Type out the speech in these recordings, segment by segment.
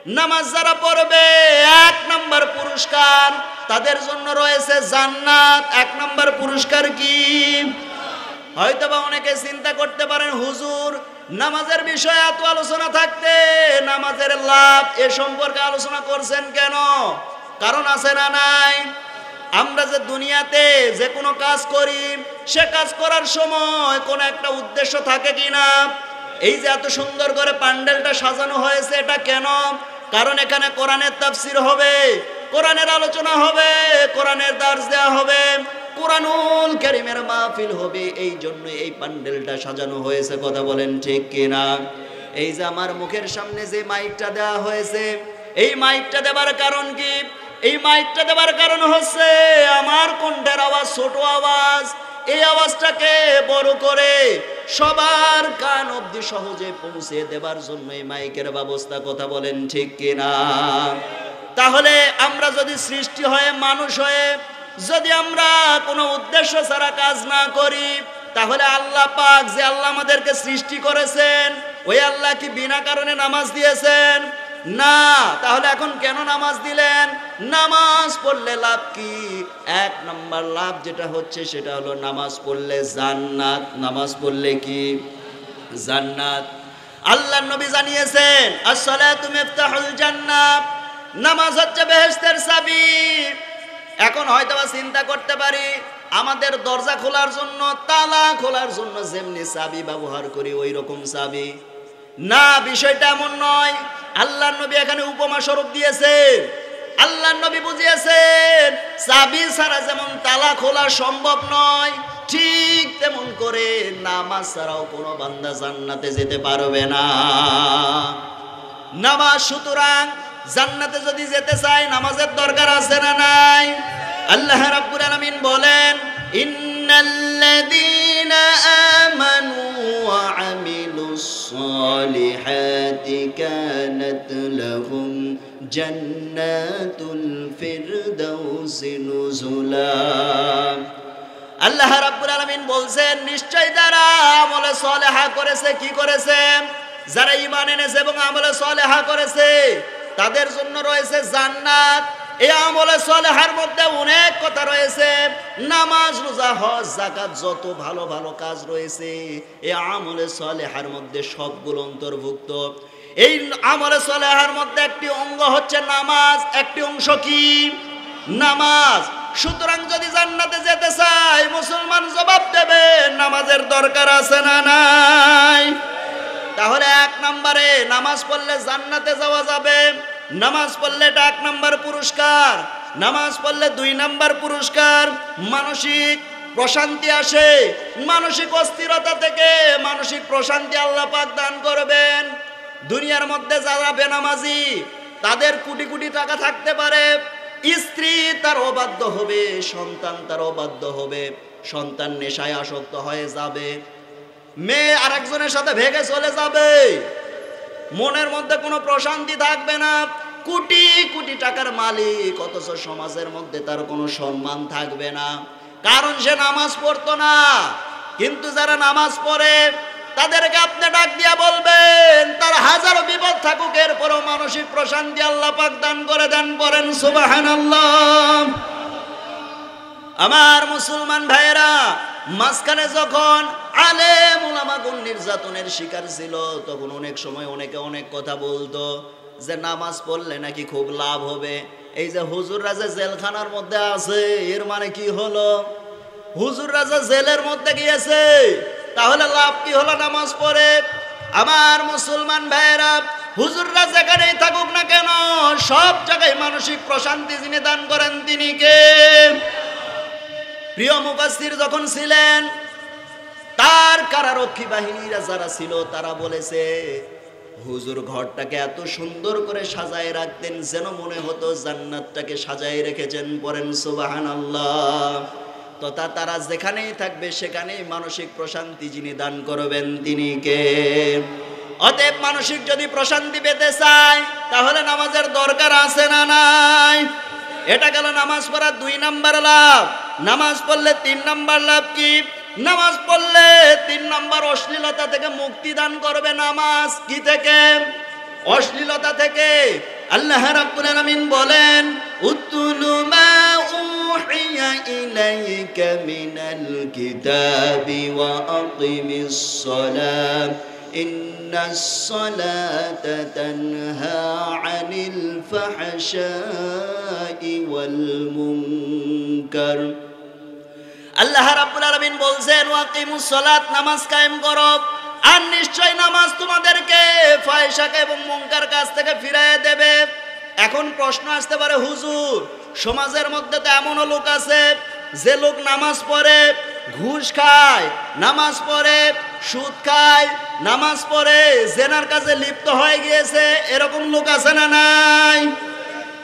নামাজ যারা পড়বে 1 নম্বর পুরস্কার তাদের জন্য রয়েছে জান্নাত। 1 নম্বর পুরস্কার কি? হয়তোবা অনেকে চিন্তা করতে পারেন, হুজুর নামাজের বিষয়ে এত আলোচনা থাকতে নামাজের লাভ এ সম্পর্কে আলোচনা করছেন কেন? কারণ আছে না নাই? আমরা যে দুনিয়াতে যে কোনো কাজ করি সে কাজ করার সময় কোনো একটা উদ্দেশ্য থাকে কিনা? এই যে এত সুন্দর করে প্যান্ডেলটা সাজানো হয়েছে এটা কেন? কারণ এখানে কোরআনের তাফসীর হবে, কোরআনের আলোচনা হবে, কোরআনের দার্স দেওয়া হবে, কোরআনুল কারীমের মাহফিল হবে। এই জন্য এই প্যান্ডেলটা সাজানো হয়েছে। কথা বলেন ঠিক কিনা? এই যে আমার মুখের সামনে যে মাইকটা দেওয়া হয়েছে, এই মাইকটা দেবার কারণ কি? এই মাইকটা দেবার কারণ হচ্ছে আমার কণ্ঠের আওয়াজ ছোট আওয়াজ, এই আওয়াজটাকে বড় করে সবার কান অবধি সহজে পৌঁছে দেবার জন্য এই মাইকের ব্যবস্থা। কথা বলেন ঠিক কিনা? তাহলে আমরা যদি সৃষ্টি হয়ে মানুষ হয়ে যদি আমরা কোনো উদ্দেশ্য ছাড়া কাজ না করি, তাহলে আল্লাহ পাক যে আল্লাহ আমাদেরকে সৃষ্টি করেছেন ওই আল্লাহ কি বিনা কারণে নামাজ দিয়েছেন? না। তাহলে এখন কেন নামাজ দিলেন? নামাজ পড়লে লাভ কি? 1 নম্বর লাভ যেটা হচ্ছে সেটা হলো নামাজ পড়লে জান্নাত। নামাজ পড়লে কি? জান্নাত। আল্লাহর নবী জানিয়েছেন আসসালাতু মিফতাহুল জান্নাত, নামাজ হচ্ছে বেহেশতের চাবি। এখন হয়তোবা চিন্তা করতে পারি আমাদের দরজা খোলার জন্য, তালা খোলার জন্য যেমনি চাবি ব্যবহার করি ওই রকম চাবি না, বিষয়টা এমন নয়। আল্লাহর নবী এখানে উপমা স্বরূপ দিয়েছেন। আল্লাহর নবী বুঝিয়েছেন চাবি ছাড়া যেমন তালা খোলা সম্ভব নয়, ঠিক তেমন করে নামাজ ছাড়াও কোনো বান্দা জান্নাতে যেতে পারবে না। নামাজ, সুতরাং জান্নাতে যদি যেতে চাই নামাজের দরকার আছে না নাই? আল্লাহ রাব্বুল আলামিন বলেন ইন্নাল্লাযীনা আমানু ওয়া আমিলুস সালিহাতি কানাত লাহুম জান্নাতুল ফিরদাউসি নুজুলা। আল্লাহ রাব্বুল আলামিন বলছেন নিশ্চয় যারা আমলে সালেহা করেছে, কি করেছে? যারা ঈমান এনেছে এবং আমলে সালেহা করেছে তাদের জন্য রয়েছে জান্নাত। এই আমলে সালেহার মধ্যে অনেক কথা রয়েছে। নামাজ, রোজা, হজ, যাকাত, যত ভালো ভালো কাজ রয়েছে এই আমলে সালেহার মধ্যে সবগুলো অন্তর্ভুক্ত। এই আমলে সালেহার মধ্যে একটি অঙ্গ হচ্ছে নামাজ। একটি অংশ কি? নামাজ। সুতরাং যদি জান্নাতে যেতে চাই মুসলমান জবাব দেবে নামাজের দরকার আছে না নাই? তাহলে 1 নম্বরে নামাজ পড়লে জান্নাতে যাওয়া যাবে। নামাজ পড়লে এটা 1 নম্বর পুরস্কার। নামাজ পড়লে 2 নম্বর পুরস্কার মানসিক প্রশান্তি আসে। মানসিক অস্থিরতা থেকে মানসিক প্রশান্তি আল্লাহ পাক দান করবেন। দুনিয়ার মধ্যে যারা বেনামাজি তাদের কোটি কোটি টাকা থাকতে পারে, স্ত্রী তার অবাধ্য হবে, সন্তান তার অবাধ্য হবে, সন্তান নেশায় আসক্ত হয়ে যাবে, মেয়ে আরেকজনের সাথে ভেগে চলে যাবে, মনের মধ্যে কোনো প্রশান্তি থাকবে না। কোটি কোটি টাকার মালিক অথচ সমাজের মধ্যে তার কোনো সম্মান থাকবে না, কারণ সে নামাজ পড়তো না। কিন্তু যারা নামাজ পড়ে তাদেরকে আপনি ডাক দিয়া বলবেন তার হাজারো বিপদ থাকুক এরপরও মানসিক প্রশান্তি আল্লাহ পাক দান করে দেন। পড়েন সুবহানাল্লাহ। আমার মুসলমান ভাইয়েরা, মাঝখানে যখন আলেম উলামাগণ নির্যাতনের শিকার ছিল তখন অনেক সময় অনেকে অনেক কথা বলতো যে নামাজ পড়লে নাকি খুব লাভ হবে। এই যে হুজুর রাজা জেলখানার মধ্যে আছে এর মানে কি হলো? হুজুর রাজা জেলের মধ্যে গিয়েছে, তাহলে লাভ কি হলো নামাজ পড়ে? আমার মুসলমান ভাইয়েরা, হুজুররা যেখানেই থাকুক না কেন সব জায়গায় মানসিক প্রশান্তি যিনি দান করেন তিনি কে? প্রিয় মুফাসসির যখন ছিলেন তার কারারক্ষী বাহিনীরা যারা ছিল তারা বলেছে হুজুর ঘরটাকে এত সুন্দর করে সাজায় রাখতেন যেন মনে হতো জান্নাতটাকে সাজায় রেখেছেন। পড়েন সুবহানাল্লাহ। তথা তারা যেখানেই থাকবে সেখানেই মানসিক প্রশান্তি যিনি দান করবেন তিনি কে? অতএব মানসিক যদি প্রশান্তি পেতে চাই তাহলে নামাজের দরকার আছে না নাই? এটা গেল নামাজ পড়ার 2 নম্বর লাভ। নামাজ পড়লে 3 নম্বর লাভ কি? নামাজ পড়লে 3 নম্বর অশ্লীলতা থেকে মুক্তি দান করবে। নামাজ কি থেকে? অশ্লীলতা থেকে। আল্লাহ রাব্বুল আলামিন বলেন, উতলু মা উহিয়া ইলাইকা মিনাল কিতাবি ওয়া আকিমিস সালাত ইন্নাস সালাতা তানহা আনিল ফাহশাই ওয়াল মুনকার। আল্লাহ রাব্বুল আলামিন বলছেন, ওয়াকিমুস সালাত, নামাজ কায়েম করো, আর নিশ্চয় নামাজ তোমাদেরকে ফাহিশা এবং মুনকার কাজ থেকে ফিরিয়ে দেবে। এখন প্রশ্ন আসতে পারে, হুজুর সমাজের মধ্যে তো এমনও লোক আছে যে লোক নামাজ পড়ে ঘুষ খায়, নামাজ পড়ে সুদ খায়, নামাজ পড়ে জেনার কাজে লিপ্ত হয়ে গিয়েছে, এরকম লোক আছে না নাই?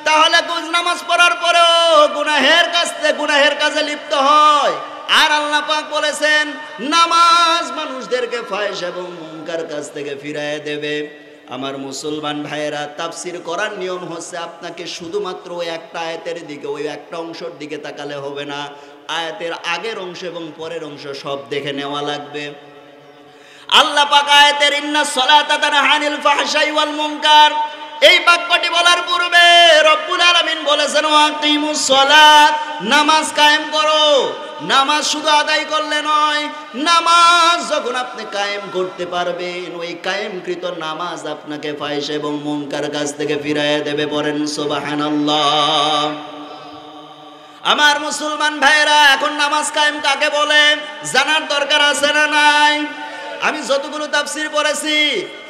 তাহলে নামাজ পড়ার পরেও গুনাহের কাজে লিপ্ত হয়। আর আল্লাহ পাক বলেছেন নামাজ মানুষদেরকে ফাহিশ এবং মুনকার কাজ থেকে ফিরিয়ে দেবে। আমার মুসলমান ভাইয়েরা, তাফসীর করার নিয়ম হচ্ছে আপনাকে শুধুমাত্র ওই একটা আয়াতের দিকে, ওই একটা অংশের দিকে তাকালে হবে না, আয়াতের আগের অংশ এবং পরের অংশ সব দেখে নেওয়া লাগবে। আল্লাহ পাক আয়াতের ইন্নাস সালাতা তানহা আনিল ফাহশাই ওয়াল মুনকার, এই বাক্যটি বলার পূর্বে রব্বুল আলামিন বলেছেন ওয়াকিমুস সালাত, নামাজ কায়েম করো। নামাজ শুধু আদায় করলে নয়, নামাজ যখন আপনি কায়েম করতে পারবেন, ওই কায়েমকৃত নামাজ আপনাকে ফাহিশ এবং মুনকার কাজ থেকে ফিরিয়ে দেবে। বলেন সুবহানাল্লাহ। আমার মুসলমান ভাইরা, এখন নামাজ কায়েম কাকে বলে জানার দরকার আছে না নাই? আমি যতগুলো তাফসীর পড়েছি,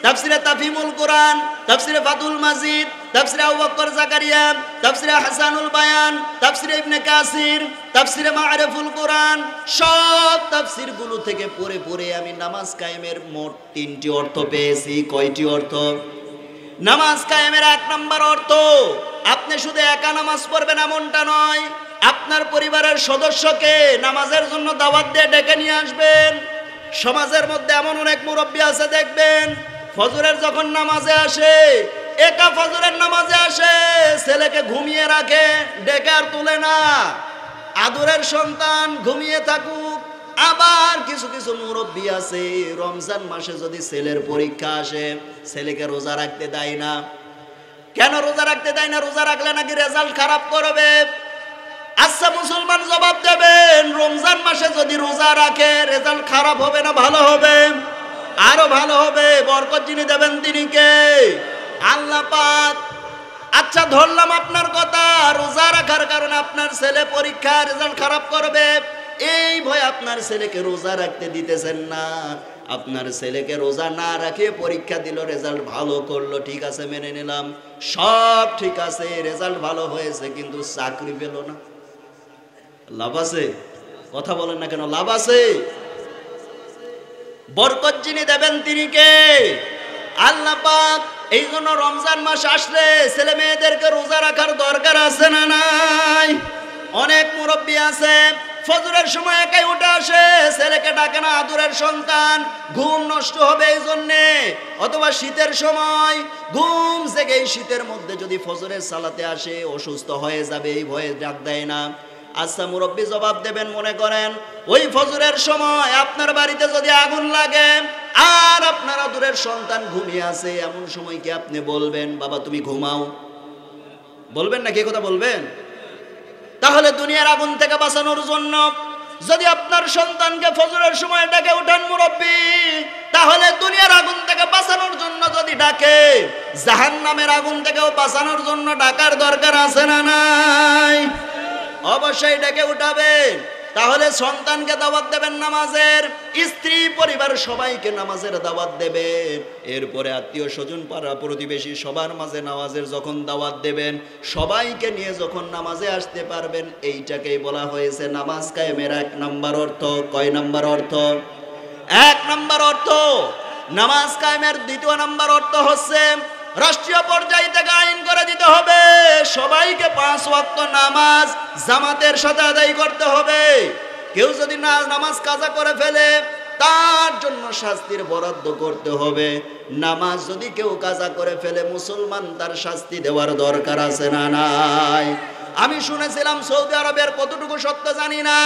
তাফসীরে তাফহিমুল কোরআন, তাফসীরে ফাতুল মাজিদ, তাফসীরে আবু বকর জাকারিয়া, তাফসীরে হাসানুল বায়ান, তাফসীরে ইবনে কাসির, তাফসীরে মাআরিফুল কোরআন, সব তাফসীরগুলো থেকে পড়ে পড়ে আমি নামাজ কায়েমের মোট 3টি অর্থ পেয়েছি। কয়টি অর্থ? নামাজ কায়েমের 1 নম্বর অর্থ, আপনি শুধু একা নামাজ পড়বেন এমনটা নয়, আপনার পরিবারের সদস্যকে নামাজের জন্য দাওয়াত দিয়ে ডেকে নিয়ে আসবেন। সমাজের মধ্যে এমন অনেক মুরব্বী আছে, দেখবেন ফজরের যখন নামাজে আসে, একা ফজরের নামাজে আসে, ছেলেকে ঘুমিয়ে রাখে, ডেকে আর তুলে না, আদরের সন্তান ঘুমিয়ে থাকুক। আবার কিছু কিছু মুরব্বী আছে, রমজান মাসে যদি ছেলের পরীক্ষা আসে, ছেলেকে রোজা রাখতে দেয় না। কেন রোজা রাখতে দেয় না? রোজা রাখলে নাকি রেজাল্ট খারাপ করবে। আচ্ছা মুসলমান জবাব দেবেন, রমজান মাসে যদি রোজা রাখে রেজাল্ট খারাপ হবে না ভালো হবে? আরো ভালো হবে। বরকত যিনি দেবেন তিনি কে? আল্লাহ পাক। আচ্ছা ধরলাম আপনার কথা, রোজা রাখার কারণে আপনার ছেলে পরীক্ষা রেজাল্ট খারাপ করবে, এই ভয় আপনার ছেলেকে রোজা রাখতে দিতেছেন না। আপনার ছেলেকে রোজা না রাখে পরীক্ষা দিল, রেজাল্ট ভালো করলো, ঠিক আছে মেনে নিলাম, সব ঠিক আছে, রেজাল্ট ভালো হয়েছে, কিন্তু চাকরি পেল না। লাভ আছে? কথা বলেন না কেন? লাভ আছে। বরকত যিনি দেবেন তিনি কে? আল্লাহ পাক। এই জন্য রমজান মাস আসলে ছেলে মেয়েদেরকে রোজা রাখার দরকার আছে না নাই? অনেক মুরব্বী আছে ফজরের সময় একাই উঠে আসে, ছেলেকে ডাকে না, আদরের সন্তান, ঘুম নষ্ট হবে এই জন্যে। অথবা শীতের সময় ঘুম জেগে, এই শীতের মধ্যে যদি ফজরের সালাতে আসে অসুস্থ হয়ে যাবে এই ভয়ে ডাক দেয় না। আচ্ছা মুরব্বী জবাব দেবেন, মনে করেন ওই ফজরের সময় আপনার বাড়িতে যদি আগুন লাগে আর আপনার আদরের সন্তান ঘুমিয়ে আছে, এমন সময় কি আপনি বলবেন বাবা তুমি ঘুমাও? বলবেন না? কে কথা বলবেন? তাহলে দুনিয়ার আগুন থেকে বাঁচানোর জন্য যদি আপনার সন্তানকে ফজরের সময় ডাকে উঠান মুরব্বী, তাহলে দুনিয়ার আগুন থেকে বাঁচানোর জন্য যদি ডাকে, জাহান্নামের আগুন থেকেও বাঁচানোর জন্য ডাকার দরকার আছে না নাই? অবশ্যই ডেকে উঠাবেন। তাহলে সন্তানকে দাওয়াত দেবেন নামাজের, স্ত্রী পরিবার সবাইকে নামাজের দাওয়াত দেবেন, এরপরে আত্মীয় স্বজন পাড়া প্রতিবেশী সবার মাঝে নামাজের যখন দাওয়াত দেবেন, সবাইকে নিয়ে যখন নামাজে আসতে পারবেন, এইটাকেই বলা হয়েছে নামাজ কায়েমের 1 নম্বর অর্থ। কয় নম্বর অর্থ? 1 নম্বর অর্থ। নামাজ কায়েমের 2 নম্বর অর্থ হচ্ছে রাষ্ট্রীয় পর্যায় থেকে আইন করে দিতে হবে, সবাইকে 5 ওয়াক্ত নামাজ জামাতের সাথে আদায় করতে হবে। কেউ যদি নামাজ কাজা করে ফেলে তার জন্য শাস্তির বরাদ্দ করতে হবে। নামাজ যদি কেউ কাজা করে ফেলে মুসলমান, তার শাস্তি দেওয়ার দরকার আছে না নাই? আমি শুনেছিলাম সৌদি আরবের, কতটুকু সত্য জানি না,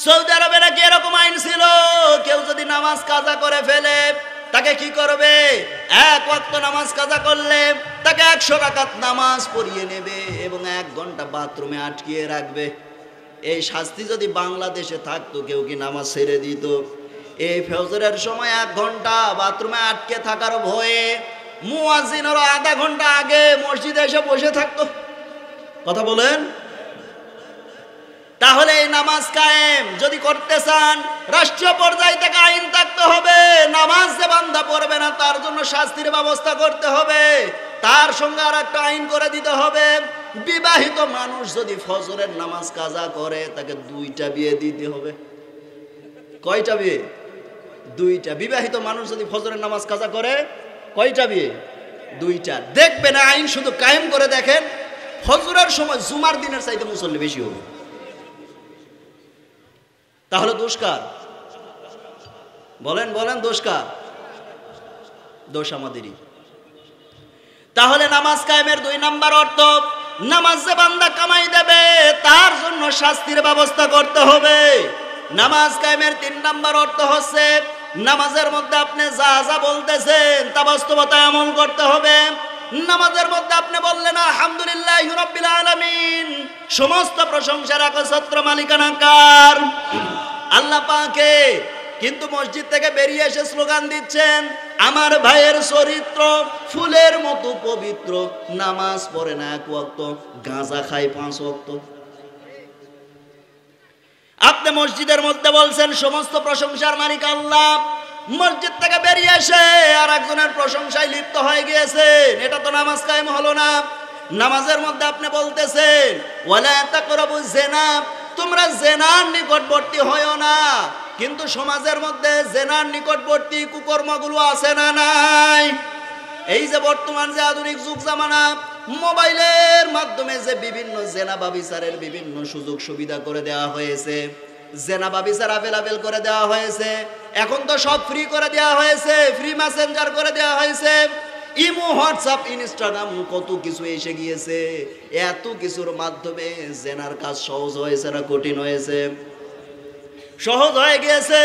সৌদি আরবে নাকি এরকম আইন ছিল, কেউ যদি নামাজ কাজা করে ফেলে তাকে কি করবে? এক ওয়াক্ত নামাজ কাজা করলে তাকে 100 রাকাত নামাজ পড়িয়ে নেবে এবং 1 ঘন্টা বাথরুমে আটকিয়ে রাখবে। এই শাস্তি যদি বাংলাদেশে থাকতো, কেউ কি নামাজ ছেড়ে দিত? এই ফজরের সময় 1 ঘন্টা বাথরুমে আটকে থাকার ভয়ে মুয়াজ্জিনের আধা ঘন্টা আগে মসজিদে এসে বসে থাকতো। কথা বলেন। তাহলে এই নামাজ কায়েম যদি করতে চান, রাষ্ট্রীয় পর্যায় থেকে আইন থাকতে হবে, নামাজ যে বান্দা পড়বে না তার জন্য শাস্তির ব্যবস্থা করতে হবে। তার সঙ্গে আর একটা আইন করে দিতে হবে, বিবাহিত মানুষ যদি ফজরের নামাজ কাজা করে তাকে 2টা বিয়ে দিতে হবে। কয়টা বিয়ে? 2টা। বিবাহিত মানুষ যদি ফজরের নামাজ কাজা করে কয়টা বিয়ে? 2টা। দেখবেন আইন শুধু কায়েম করে দেখেন, ফজরের সময় জুমার দিনের চাইতে মুসল্লি বেশি হবে। তাহলে দোষ কার? বলেন বলেন, দোষ কার? দোষ আমাদেরই। তাহলে নামাজ কায়েমের 2 নাম্বার অর্থ, নামাজ যে বান্দা কামাই দেবে তার জন্য শাস্তির ব্যবস্থা করতে হবে। নামাজ কায়েমের 3 নাম্বার অর্থ হচ্ছে, নামাজের মধ্যে আপনি যা যা বলতেছেন তা বাস্তবতায় আমল করতে হবে। নামাজের মধ্যে আপনি বললেন আলহামদুলিল্লাহি রাব্বিল আলামিন, সমস্ত প্রশংসার একচ্ছত্র মালিকানা কার? আল্লাহ পাকের। কিন্তু মসজিদ থেকে বেরিয়ে এসে স্লোগান দিচ্ছেন, আমার ভাইয়ের চরিত্র ফুলের মতো পবিত্র, নামাজ পড়ে না 1 ওয়াক্ত, গাঁজা খায় 5 ওয়াক্ত। আপনি মসজিদের মধ্যে বলছেন সমস্ত প্রশংসার মালিক আল্লাহ, মসজিদ থেকে বেরিয়ে এসে আর একজনের প্রশংসায় লিপ্ত হয়ে গিয়েছেন, এটা তো নামাজ কায়েম হলো না। নামাজের মধ্যে আপনি বলতেছেন ওয়ালা তাকরাবুজ জিনা, তোমরা জেনার নিকটবর্তী হয়ো না, কিন্তু সমাজের মধ্যে জেনার নিকটবর্তী কুকর্মগুলো আছে না নাই? এই যে বর্তমান যে আধুনিক যুগ জামানা, মোবাইলের মাধ্যমে যে বিভিন্ন জেনা ব্যভিচারের বিভিন্ন সুযোগ সুবিধা করে দেওয়া হয়েছে, জেনা ব্যভিচার অ্যাভেলেবেল করে দেওয়া হয়েছে, এখন তো সব ফ্রি করে দেওয়া হয়েছে, ফ্রি মেসেঞ্জার করে দেওয়া হয়েছে, ইমো, হোয়াটসঅ্যাপ, ইনস্টাগ্রাম, কত কিছু এসে গিয়েছে। এত কিছুর মাধ্যমে জেনার কাজ সহজ হয়েছে না কঠিন হয়েছে? সহজ হয়ে গিয়েছে।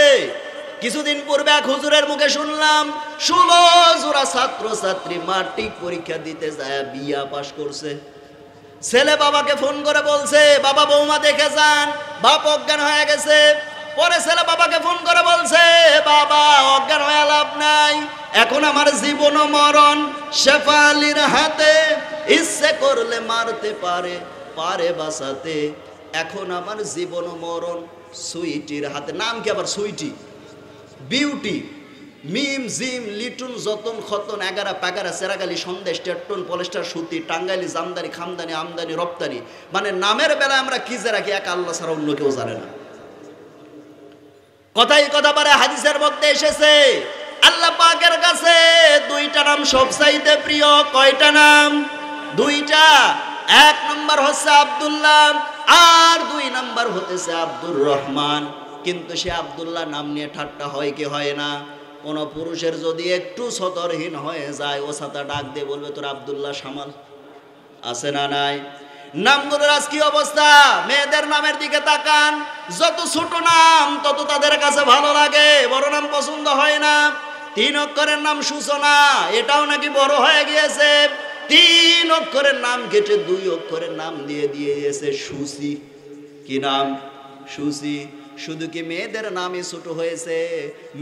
কিছুদিন পূর্বে এক হুজুরের মুখে শুনলাম 16 জোড়া ছাত্র ছাত্রী ম্যাট্রিক পরীক্ষা দিতে যায় বিয়া পাশ করছে। ছেলে বাবাকে ফোন করে বলছে, বাবা বৌমা দেখে যান, বাপ অজ্ঞান হয়ে গেছে। পরে ছেলে বাবাকে ফোন করে বলছে, বাবা অজ্ঞান হয়ে লাভ নাই, এখন আমার জীবন ও মরণ শেফালির হাতে, ইচ্ছে করলে মারতে পারে, পারে বাঁচাতে, এখন আমার জীবন ও মরণ সুইটির হাতে। নাম কি আবার সুইটি? বিউটি, মিম জিম লিটুন যতন খতন 11 পাগারা সেরাগালি সন্দেশ টেট্টন পলেস্টার সুতি টাঙ্গাইলি জামদানি খামদানি আমদানি রপ্তানি, মানে নামের বেলায় আমরা কি যে রাখি এক আল্লাহ ছাড়া অন্য কেউ জানে না। কথাই কথা পারে হাদিসের মধ্যে এসেছে আল্লাহ পাকের কাছে 2টা নাম সবচাইতে প্রিয়। কয়টা নাম? 2টা। 1 নাম্বার হচ্ছে আব্দুল্লাহ, আর 2 নাম্বার হতেছে আব্দুর রহমান। কিন্তু সে আব্দুল্লাহ নাম নিয়ে ঠাট্টা হয় কি হয় না? কোন পুরুষের যদি একটু সতর্কহীন হয়ে যায়, ও সাথে ডাক দিয়ে বলবে তোর আব্দুল্লাহ সামাল, আছে না নাই? নামগুলোর আজ কি অবস্থা? মেয়েদের নামের দিকে তাকান, যত ছোট নাম তত তাদের কাছে ভালো লাগে, বড় নাম পছন্দ হয় না। 3 অক্ষরের নাম সূচনা, এটাও নাকি বড় হয়ে গিয়েছে। 3 অক্ষরের নাম কেটে 2 অক্ষরের নাম দিয়ে দিয়েছে সুচি। কি নাম? সুচি। শুধু কি মেয়েদের নামই ছোট হয়েছে?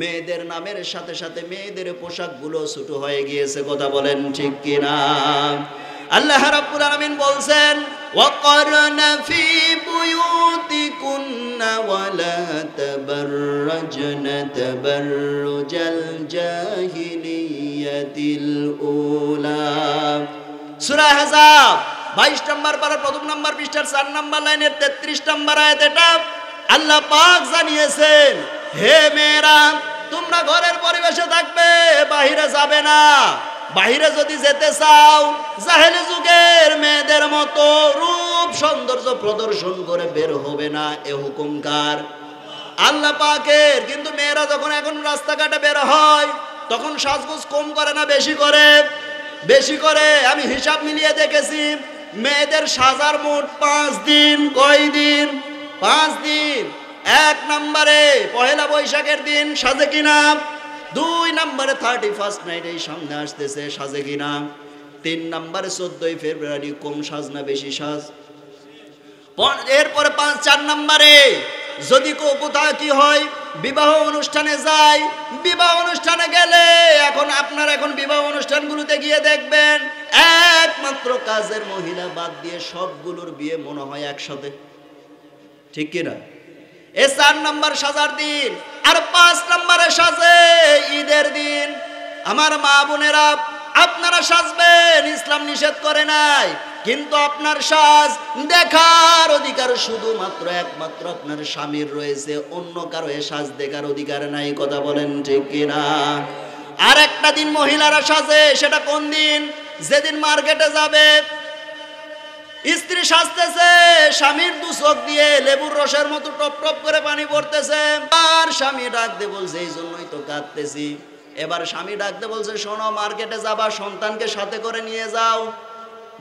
মেয়েদের নামের সাথে সাথে মেয়েদের পোশাকগুলো ছোট হয়ে গিয়েছে। কথা বলেন ঠিক কিনা? আল্লাহ রাব্বুল আলামিন বলছেন ওয়াকরনা ফি বুয়ুতিকুন্না ওয়ালা তাবাররাজনা তাবাররুজাল জাহিলিয়াতিল উলা। সূরা আহজাব 22 নম্বর পারা 1 নম্বর পৃষ্ঠার 4 নম্বর লাইনের 33 নম্বর আয়াত। এটা আল্লাহ পাক জানিয়েছেন, হে মেয়েরা তোমরা ঘরের পরিবেশে থাকবে, বাহিরে যাবে না। বাহিরে যদি যেতে চাও জাহেলি যুগের মেয়েদের মতো রূপ সৌন্দর্য প্রদর্শন করে বের হবে না। এ হুকুম কার? আল্লাহ পাকের। কিন্তু মেয়েরা যখন এখন রাস্তাঘাটে বের হয় তখন সাজগোজ কম করে না বেশি করে? বেশি করে। আমি হিসাব মিলিয়ে দেখেছি, মেয়েদের সাজার মোট 5 দিন। কয় দিন? 5 দিন। 1 নম্বরে পহেলা বৈশাখের দিন সাজে কিনা? 2 নম্বরে 31st নাইট এই সামনে আসতেছে, সাজে কিনা। 3 নম্বরে 14ই ফেব্রুয়ারি, কম সাজ না বেশি সাজ। এরপরে 4 নম্বরে যদি কোথাও কি হয়, বিবাহ অনুষ্ঠানে যায়, বিবাহ অনুষ্ঠানে গেলে এখন বিবাহ অনুষ্ঠানগুলোতে গিয়ে দেখবেন একমাত্র কাজের মহিলা বাদ দিয়ে সবগুলোর বিয়ে মনে হয় একসাথে, ঠিক কিনা? 4 নম্বর সাজার দিন। আর 5 নম্বরে সাজে ঈদের দিন। আমার মা বোনেরা, আপনারা সাজবেন, ইসলাম নিষেধ করে নাই, কিন্তু আপনার সাজ দেখার অধিকার শুধুমাত্র একমাত্র আপনার স্বামীর রয়েছে, অন্য কারো এ সাজ দেখার অধিকার নাই। কথা বলেন ঠিক কিনা? আর একটা দিন মহিলারা সাজে, সেটা কোন দিন? যেদিন মার্কেটে যাবে, স্ত্রী সাজতেছে, স্বামীর 2 চোখ দিয়ে লেবুর রসের মতো টপ টপ করে পানি পড়তেছে। আর স্বামী ডাক দিয়ে বলছে, এই জন্যই তো কাঁদতেছি। এবার স্বামী ডাক দিয়ে বলছে, শোনো, মার্কেটে যাবা, সন্তানকে সাথে করে নিয়ে যাও।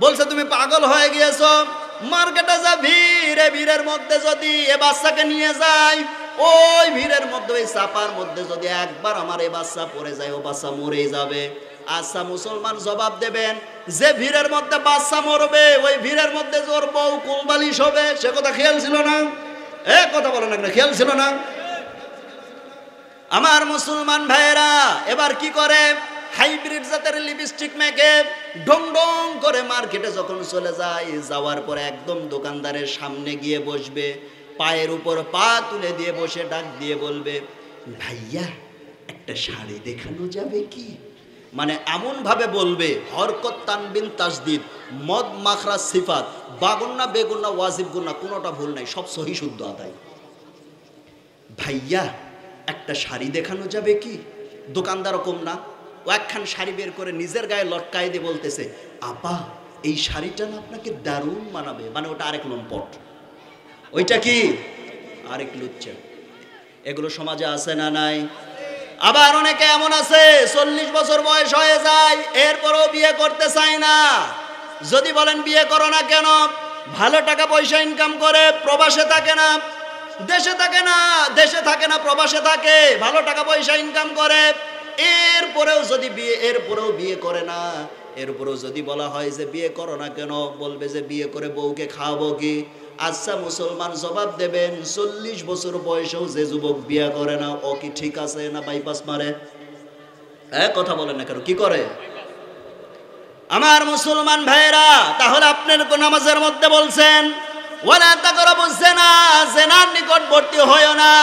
বলছে, তুমি পাগল হয়ে গিয়েছো, মার্কেটে যা ভিড়, ভিড়ের মধ্যে যদি এ বাচ্চাকে নিয়ে যাই, ওই ভিড়ের মধ্যে, ওই চাপার মধ্যে যদি একবার আমার এ বাচ্চা পড়ে যায়, ও বাচ্চা মরেই যাবে। আচ্ছা মুসলমান জবাব দেবেন, যে ভিড়ের মধ্যে বাচ্চা মরবে, ওই ভিড়ের মধ্যে জোর বউ কুলবালিশ হবে, সে কথা খেয়াল ছিল না? কথা বলো না, খেয়াল ছিল না? আমার মুসলমান ভাইয়েরা এবার কি করে? হাইব্রিড জাতের লিপস্টিক মেখে ডং ডং করে মার্কেটে যখন চলে যায়, যাওয়ার পরে একদম দোকানদারের সামনে গিয়ে বসবে, পায়ের উপর পা তুলে দিয়ে বসে ডাক দিয়ে বলবে, ভাইয়া একটা শাড়ি দেখানো যাবে কি? মানে এমন ভাবে বলবে, হরকত তানবিন তাসদিদ, মদ মাখরা সিফাত, বাগুন্না বেগুন্না ওয়াজিব গুন্না কোনোটা ভুল নাই, সব সহি শুদ্ধ আদায়। ভাইয়া একটা শাড়ি দেখানো যাবে কি? দোকানদার কম না, ও একখান শাড়ি বের করে নিজের গায়ে লটকাই দিয়ে বলতেছে, আপা এই শাড়িটা না আপনাকে দারুণ মানাবে। মানে ওটা আরেক লম্পট, ওইটা কি আরেক লুচ্চা। এগুলো সমাজে আছে না নাই? আবার অনেকে এমন আছে 40 বছর বয়স হয়ে যায়, এরপরও বিয়ে করতে চায় না। যদি বলেন বিয়ে করো না কেন? ভালো টাকা পয়সা ইনকাম করে, প্রবাসে থাকে না, দেশে থাকে না, দেশে থাকে না প্রবাসে থাকে, ভালো টাকা পয়সা ইনকাম করে, এরপরেও বিয়ে করে না। এরপরেও যদি বলা হয় যে বিয়ে করো না কেন, বলবে যে বিয়ে করে বউকে খাওয়াবো কি? আচ্ছা মুসলমান জবাব দেবেন, 40 বছর বয়সেও যে যুবক বিয়ে করে না, ও কি ঠিক আছে না বাইপাস মারে? কথা বলেন না কেন, কি করে? আমার মুসলমান ভাইরা, তাহলে আপনার নামাজের মধ্যে বলছেন ওয়ালা তাকরাবুজ জিনা, জিনার নিকটবর্তী হয়ো না।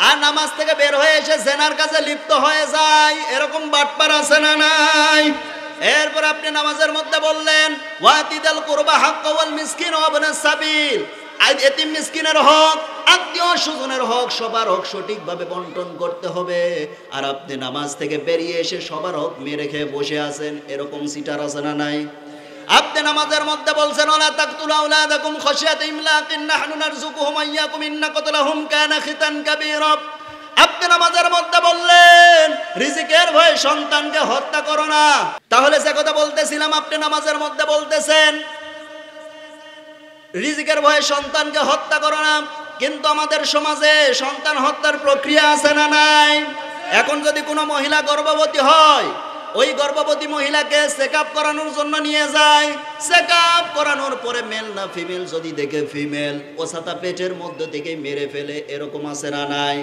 আর নামাজ থেকে বের হয়ে এসে জিনার কাছে লিপ্ত হয়ে যায়, এরকম বাটপার আছে না নাই? এরপর আপনি নামাজের মধ্যে বললেন ওয়াতিদাল কুরবা হাক্কা ওয়াল মিসকিন ওয়া ইবনাস সাবিল, এতিম মিসকিনের হক, আত্মীয় স্বজনের হক, সবার হক সঠিকভাবে বন্টন করতে হবে। আর আপনি নামাজ থেকে বেরিয়ে এসে সবার হক মেরে খেয়ে বসে আছেন, এরকম সিটার আছে না নাই? আপনি নামাজের মধ্যে বলছেন ওয়ালা তাকতুলু আওলাদাকুম খাশিয়াতা ইমলাকিন নাহনু নারযুকুহুম ওয়া ইয়াকুম ইন্না কতলাহুম কানা খিতান কাবীরা। আপনি নামাজের মধ্যে বললেন রিজিকের ভয়ে সন্তানকে হত্যা করো না। তাহলে যে কথা বলতেছিলাম, আপনি নামাজের মধ্যে বলতেছেন রিজিকের ভয়ে সন্তানকে হত্যা করো না, কিন্তু আমাদের সমাজে সন্তান হত্যার প্রক্রিয়া আছে না নাই? এখন যদি কোনো মহিলা গর্ভবতী হয়, ওই গর্ভবতী মহিলাকে চেকআপ করানোর জন্য নিয়ে যায়, চেকআপ করানোর পরে মেল না ফিমেল যদি দেখে ফিমেল, ও সাথে পেটের মধ্যে থেকে মেরে ফেলে, এরকম আছে না নাই?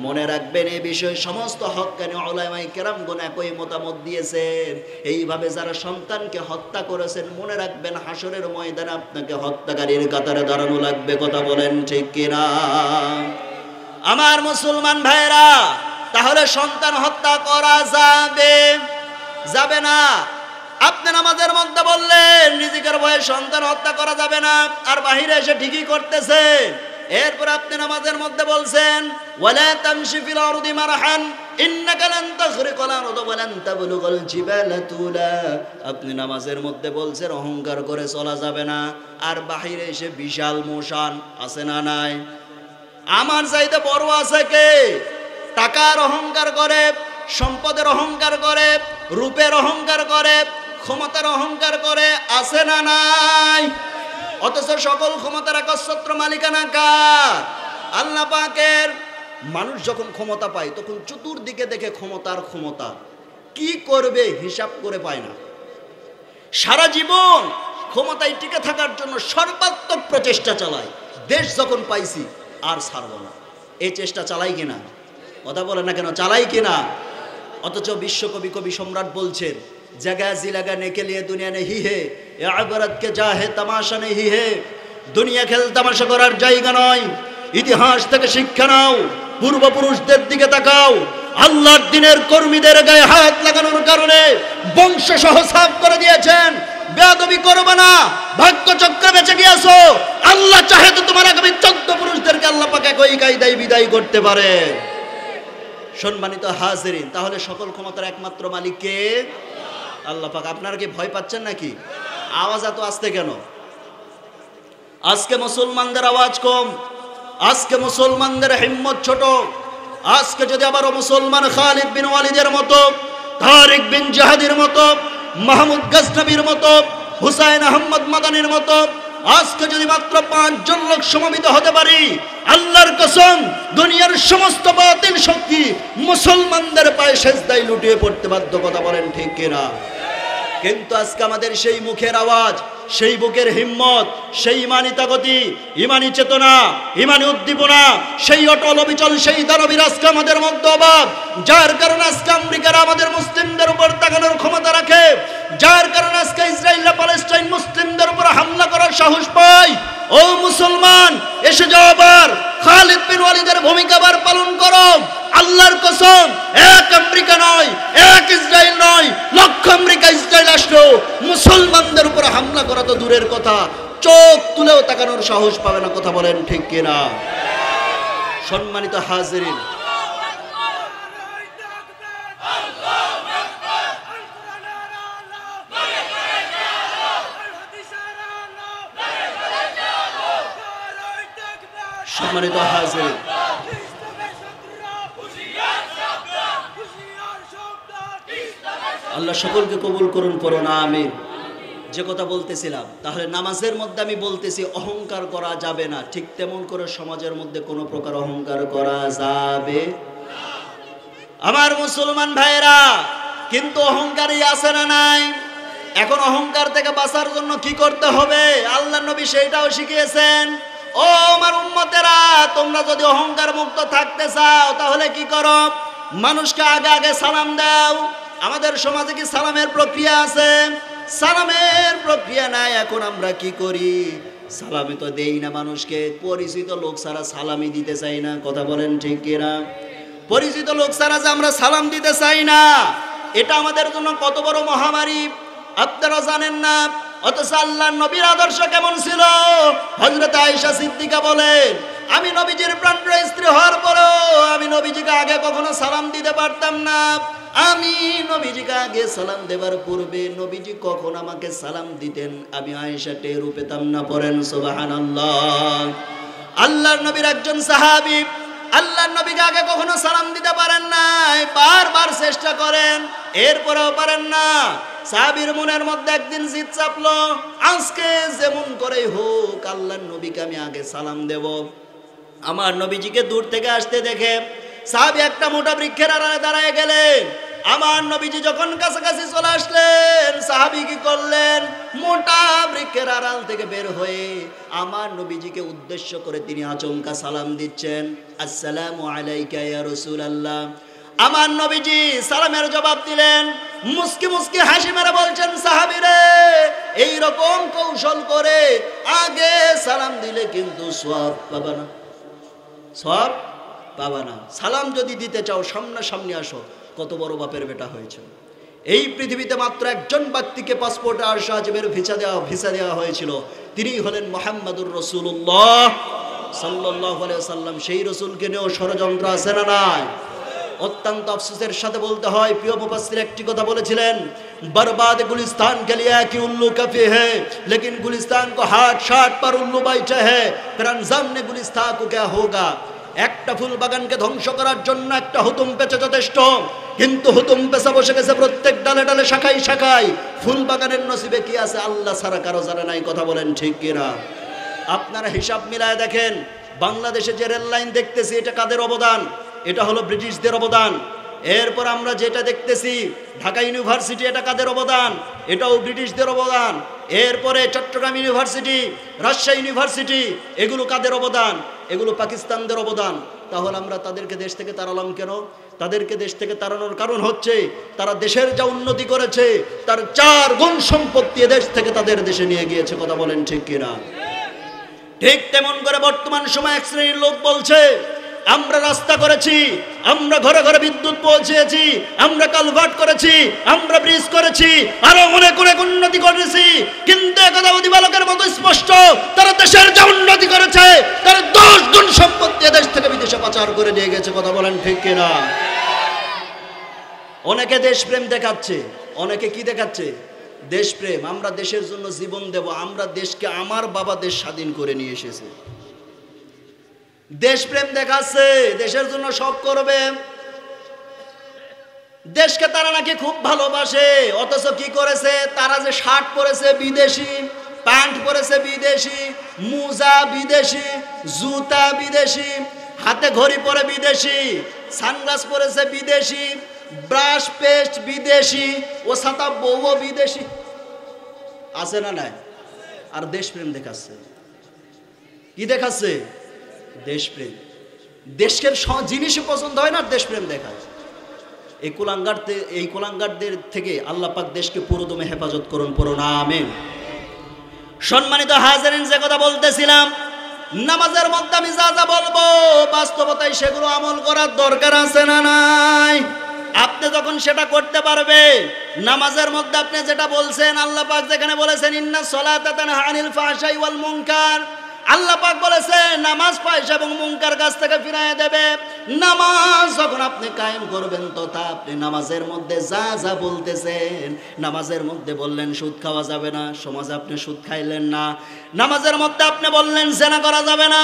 মনে রাখবেন এই বিষয়ে সমস্ত হক্কানি উলামায়ে কেরামগণ একই মতামত দিয়েছেন। এইভাবে যারা সন্তানকে হত্যা করেছেন, মনে রাখবেন হাসরের ময়দানে আপনাকে হত্যাকারীর কাতারে দাঁড়ানো লাগবে। কথা বলেন ঠিক কিনা? আমার মুসলমান ভাইরা, তাহলে সন্তান হত্যা করা যাবে না। আপনি নামাজের মধ্যে বললেন রিজিকের ভয়ে সন্তান হত্যা করা যাবে না, আর বাহিরে এসে ঠিকই করতেছেন। এরপর আপনি নামাজের মধ্যে বলছেন ওয়ালা তামশি ফিল আরদি মারহান ইন্নাকা লান তাখরিকাল আরদ ওয়া লান তাবলুগাল জিবালা তুলা। আপনি নামাজের মধ্যে বলছেন অহংকার করে চলা যাবে না, আর বাহিরে এসে বিশাল মোশান আছে না নাই? আমার চাইতে বড় আছে কে? টাকার অহংকার করে, সম্পদের অহংকার করে, রূপের অহংকার করে, ক্ষমতার অহংকার করে, আছে না নাই? অথচ সকল ক্ষমতার একচ্ছত্র মালিকানা কার? আল্লাহ পাকের। মানুষ যখন ক্ষমতা পায় তখন চতুর্দিকে দেখে ক্ষমতার ক্ষমতা, কি করবে হিসাব করে পায় না। সারা জীবন ক্ষমতায় টিকে থাকার জন্য সর্বাত্মক প্রচেষ্টা চালায়, দেশ যখন পাইছি আর ছাড়ব না, এই চেষ্টা চালাই কিনা? কথা বলে না কেন, চালাই কিনা? অথচ বিশ্বকবি কবি সম্রাট বলছেন, জায়গা জিলাগা নেকে লিয়ে দুনিয়া নেহি হে, এ আবরত কে যা হে তামাশা নেহি হে। দুনিয়া খেল তামাশা করার জায়গা নয়, ইতিহাস থেকে শিক্ষা নাও, পূর্বপুরুষদের দিকে তাকাও। আল্লাহর দিনের কর্মীদের গায়ে হাত লাগানোর কারণে বংশ সহ সাফ করে দিয়েছেন। বেয়াদবি করবে না, ভাগ্য চক্রে বেঁচে গিয়েছো। আল্লাহ চাহে তো তোমার আগামী 14 পুরুষদেরকে আল্লাহ পাক একই কায়দায় বিদায় করতে পারে। সম্মানিত হাজিরিন, তাহলে সকল ক্ষমতার একমাত্র মালিক কে? আল্লাহ পাক। আপনারা কি ভয় পাচ্ছেন নাকি? আওয়াজ এত আসতে কেন? আজকে মুসলমানদের আওয়াজ কম, আজকে মুসলমানদের হিম্মত ছোট। আজকে যদি আবারও মুসলমান খালিদ বিন ওয়ালিদের মতো, তারিক বিন জাহাদের মতো, মাহমুদ গজনবীর মতো, হুসাইন আহমদ মাদানির মতো আজকে যদি মাত্র 5 জন লোক সমবেত হতে পারি, আল্লাহর কসম দুনিয়ার সমস্ত বাতিল শক্তি মুসলমানদের পায়ে সেজদায় লুটিয়ে পড়তে বাধ্য। কথা বলেন ঠিক কিনা? কিন্তু আজকে আমাদের সেই মুখের আওয়াজ, সেই বুকের হিম্মত, সেই ইমানি তাগতি, ইমানি চেতনা, ইমানি উদ্দীপনা, সেই অটল অবিচল সেই দানবীর আজকে আমাদের মধ্যে অভাব। যার কারণে আজকে আমেরিকারা আমাদের মুসলিমদের উপর তাকানোর ক্ষমতা রাখে, যার কারণে আজকে ইসরায়েল প্যালেস্টাইন মুসলিমদের উপর হামলা করার সাহস পায়। ও মুসলমান, এসে যাও, আবার খালিদ বিন ওয়ালিদের ভূমিকা আবার পালন করো। আল্লাহর কসম, এক আমেরিকা নয়, এক ইসরায়েল নয়, লক্ষ আমেরিকা ইসরায়েল আসলো মুসলমানদের উপর হামলা করা তো দূরের কথা, চোখ তুলেও তাকানোর সাহস পাবে না। কথা বলেন ঠিক কিনা? সম্মানিত হাজিরিন, সম্মানিত হাজিরিন, আল্লাহ সকলকে কবুল করুন, পড়ুন আমিন। যে কথা বলতেছিলাম, তাহলে নামাজের মধ্যে আমি বলতেছি অহংকার করা যাবে না, ঠিক তেমন করে সমাজের মধ্যে কোনো প্রকার অহংকার করা যাবে আমার মুসলমান ভাইরা। কিন্তু অহংকারই আছে না নাই? এখন অহংকার থেকে বাঁচার জন্য কি করতে হবে? আল্লাহ নবী সেইটাও শিখিয়েছেন। ও আমার উম্মতেরা, তোমরা যদি অহংকার মুক্ত থাকতে চাও তাহলে কি করো? মানুষকে আগে আগে সালাম দাও। আমাদের সমাজে কি সালামের প্রক্রিয়া আছে? সালামের প্রক্রিয়া নাই। এখন আমরা কি করি? সালামি তো দেই না মানুষকে, পরিচিত লোক ছাড়া সালামি দিতে চাই না। কথা বলেন ঠিক কিনা? পরিচিত লোক ছাড়া যে আমরা সালাম দিতে চাই না, এটা আমাদের জন্য কত বড় মহামারী আপনারা জানেন না। অথচ আল্লাহর নবীর আদর্শ কেমন ছিল? হযরত আয়েশা সিদ্দিকা বলেন, আমি নবীজির প্রাণপ্রিয় স্ত্রী হওয়ার পরেও আমি নবীজিকে আগে কখনো সালাম দিতে পারতাম না। আমি নবীজিকে আগে সালাম দেবার পূর্বে নবীজি কখন আমাকে সালাম দিতেন আমি আয়েশা টের পেতাম না। পড়েন সুবহানাল্লাহ। আল্লাহর নবীর একজন সাহাবী আল্লাহর নবীকে আগে কখনো সালাম দিতে পারেন নাই, বারবার চেষ্টা করেন, এরপরেও পারেন না। সাহাবীর মনের মধ্যে একদিন জিদ চাপলো, আজকে যেমন করে হোক আল্লাহর নবীকে আমি আগে সালাম দেব। আমার নবীজিকে দূর থেকে আসতে দেখে সাহাবী একটা মোটা বৃক্ষের আড়ালে দাঁড়ায় গেলেন। আমার নবীজি যখন কাছাকাছি চলে আসলেন, সাহাবী কি করলেন? মোটা বৃক্ষের আড়াল থেকে বের হয়ে আমার নবীজিকে উদ্দেশ্য করে তিনি আচমকা সালাম দিচ্ছেন, আসসালামু আলাইকা ইয়া রাসূলুল্লাহ। আমার নবীজি সালামের জবাব দিলেন, মুস্কি মুস্কি হাসি মেরে বলছেন, সাহাবীরে এই রকম কৌশল করে আগে সালাম দিলে কিন্তু সওয়াব পাবা না, সওয়াব পাবা না। সালাম যদি দিতে চাও সামনাসামনি আসো। কত বড় বাপের বেটা হয়েছে। এই পৃথিবীতে মাত্র একজন ব্যক্তিকে পাসপোর্টে আর সাহায্যের ভিসা দেওয়া হয়েছিল, তিনি হলেন মুহাম্মাদুর রাসূলুল্লাহ সাল্লাল্লাহু আলাইহি ওয়াসাল্লাম। সেই রাসূলকে নিয়েও ষড়যন্ত্র আছে না নাই? অত্যন্ত আফসোসের সাথে বলতে হয়, প্রিয় মুফাসসির একটি কথা বলেছিলেন, বরবাদ গুলিস্তান কে লিয়ে কি উল্লু কাফি হ্যায়, লেকিন গুলিস্তান কো হাট শাট পর উল্লু বাইঠে হ্যায়, ফির আনজাম নে গুলিস্তান কো ক্যা হোগা। একটা ফুল বাগানকে ধ্বংস করার জন্য একটা হুতুম পেঁচা যথেষ্ট, কিন্তু হুতুম পেঁচা বসে গেছে প্রত্যেক ডালে ডালে শাখায় শাখায়। ফুল বাগানের নসিবে কি আছে আল্লাহ ছাড়া কারো জানে নাই। কথা বলেন ঠিক কিনা? আপনারা হিসাব মিলায় দেখেন, বাংলাদেশে যে রেল লাইন দেখতেছি এটা কাদের অবদান? এটা হলো ব্রিটিশদের অবদান। এরপর আমরা যেটা দেখতেছি ঢাকা ইউনিভার্সিটি, এটা কাদের অবদান? এটাও ব্রিটিশদের অবদান। এরপরে চট্টগ্রাম ইউনিভার্সিটি, রাজশাহী ইউনিভার্সিটি, এগুলো কাদের অবদান? এগুলো পাকিস্তানদের অবদান। তাহলে আমরা তাদেরকে দেশ থেকে তাড়ালাম কেন? তাদেরকে দেশ থেকে তাড়ানোর কারণ হচ্ছে তারা দেশের যা উন্নতি করেছে তার 4 গুণ সম্পত্তি দেশ থেকে তাদের দেশে নিয়ে গিয়েছে। কথা বলেন ঠিক কিনা? ঠিক তেমন করে বর্তমান সময় এক শ্রেণীর লোক বলছে আমরা রাস্তা করেছি, আমরা ঘরে ঘরে বিদ্যুৎ পৌঁছেছি, আমরা কালভার্ট করেছি, আমরা ব্রিজ করেছি, আরো অনেক অনেক উন্নতি করেছি। কিন্তু একদা অধিবালকের মতো স্পষ্ট তারা দেশের যা উন্নতি করেছে তার 10 গুণ সম্পত্তি দেশ থেকে বিদেশে পাচার করে নিয়ে গেছে। কথা বলেন ঠিক কিনা? অনেকে দেশপ্রেম দেখাচ্ছে, অনেকে কি দেখাচ্ছে? দেশপ্রেম। আমরা দেশের জন্য জীবন দেব, আমরা দেশকে, আমার বাবা দেশ স্বাধীন করে নিয়ে এসেছে। দেশপ্রেম দেখাচ্ছে, দেশের জন্য সব করবে। দেশকে তারা নাকি খুব ভালোবাসে, অথচ কি করেছে? তারা যে শার্ট পরেছে বিদেশি, প্যান্ট পরেছে বিদেশি, মোজা বিদেশি, জুতা বিদেশি, হাতে ঘড়ি পরে বিদেশি, সানগ্লাস পরেছে বিদেশি, ব্রাশ পেস্ট বিদেশি, ও ছাতা বউও বিদেশি। আছে না নাই? আর দেশপ্রেম দেখাচ্ছে। কি দেখাচ্ছে? দেশপ্রেম। দেশের জিনিসই পছন্দ হয় না, দেশপ্রেম দেখায়। এই কুলাঙ্গারদের থেকে আল্লাহ পাক দেশকে পুরোদমে হেফাজত করুন, পড়ুন আমিন। সম্মানিত হাজিরিন, যে কথা বলতেছিলাম, নামাজের মধ্যে আমি যা যা বলবো বাস্তবতায় সেগুলো আমল করার দরকার আছে না নাই? আপনি যখন সেটা করতে পারবে, নামাজের মধ্যে আপনি যেটা বলছেন, আল্লাহ পাক যেখানে বলেছেন ইন্নাস সালাতা তানহা আনিল ফাহশাই ওয়াল মুনকার, আল্লাহ পাক বলেছে নামাজ ফাহশা এবং মুনকার কাছ থেকে ফিরিয়ে দেবে। নামাজ যখন আপনি কায়েম করবেন তথা আপনি নামাজের মধ্যে যা যা বলতেছেন, নামাজের মধ্যে বললেন সুদ খাওয়া যাবে না, সমাজে আপনি সুদ খাইলেন না। নামাজের মধ্যে আপনি বললেন জেনা করা যাবে না,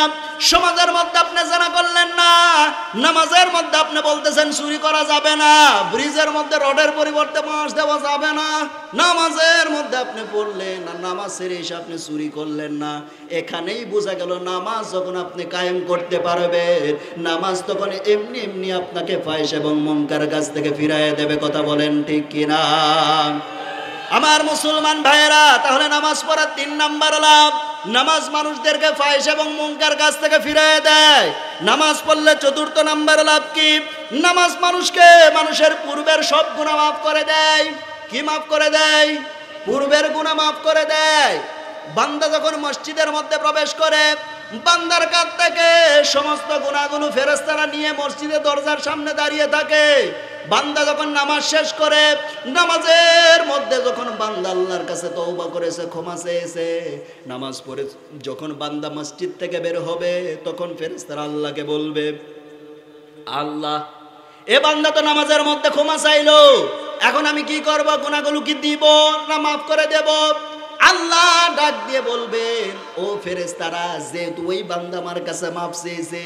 সমাজের মধ্যে আপনি জেনা করলেন না। নামাজের মধ্যে আপনি বলতেছেন চুরি করা যাবে না, ব্রিজের মধ্যে রডের পরিবর্তে বাঁশ দেওয়া যাবে না। নামাজের মধ্যে আপনি পড়লেন আর নামাজ ছেড়ে এসে আপনি চুরি করলেন না। এখানেই বোঝা গেল নামাজ যখন আপনি কায়েম করতে পারবেন, নামাজ তখন এমনি এমনি আপনাকে ফাহিশ এবং মুনকার কাছ থেকে ফিরিয়ে দেবে। কথা বলেন ঠিক কিনা? আমার মুসলমান ভাইয়েরা, তাহলে নামাজ পড়ার 3 নাম্বার লাভ, নামাজ মানুষদেরকে ফাহিশ এবং মুনকার কাছ থেকে ফিরিয়ে দেয়। নামাজ পড়লে 4র্থ নাম্বার লাভ কি? নামাজ মানুষকে, মানুষের পূর্বের সব গুনাহ মাফ করে দেয়। কি মাফ করে দেয়? পূর্বের গুনাহ মাফ করে দেয়। বান্দা যখন মসজিদের মধ্যে প্রবেশ করে, বান্দার কাছ থেকে সমস্ত গুনাহগুলো ফেরেশতারা নিয়ে মসজিদের দরজার সামনে দাঁড়িয়ে থাকে। বান্দা যখন নামাজ শেষ করে, নামাজের মধ্যে যখন বান্দা আল্লাহর কাছে তওবা করেছে, ক্ষমা চেয়েছে, নামাজ পড়ে যখন বান্দা মসজিদ থেকে বের হবে, তখন ফেরেশতারা আল্লাহকে বলবে, আল্লাহ, এ বান্দা তো নামাজের মধ্যে ক্ষমা চাইলো, এখন আমি কি করব? গুনাহগুলো কি দিব না মাফ করে দেব? আল্লাহ ডাক দিয়ে বলবেন, ও ফেরেশতারা, যেহেতু ওই বান্দা আমার কাছে মাফ চেয়েছে,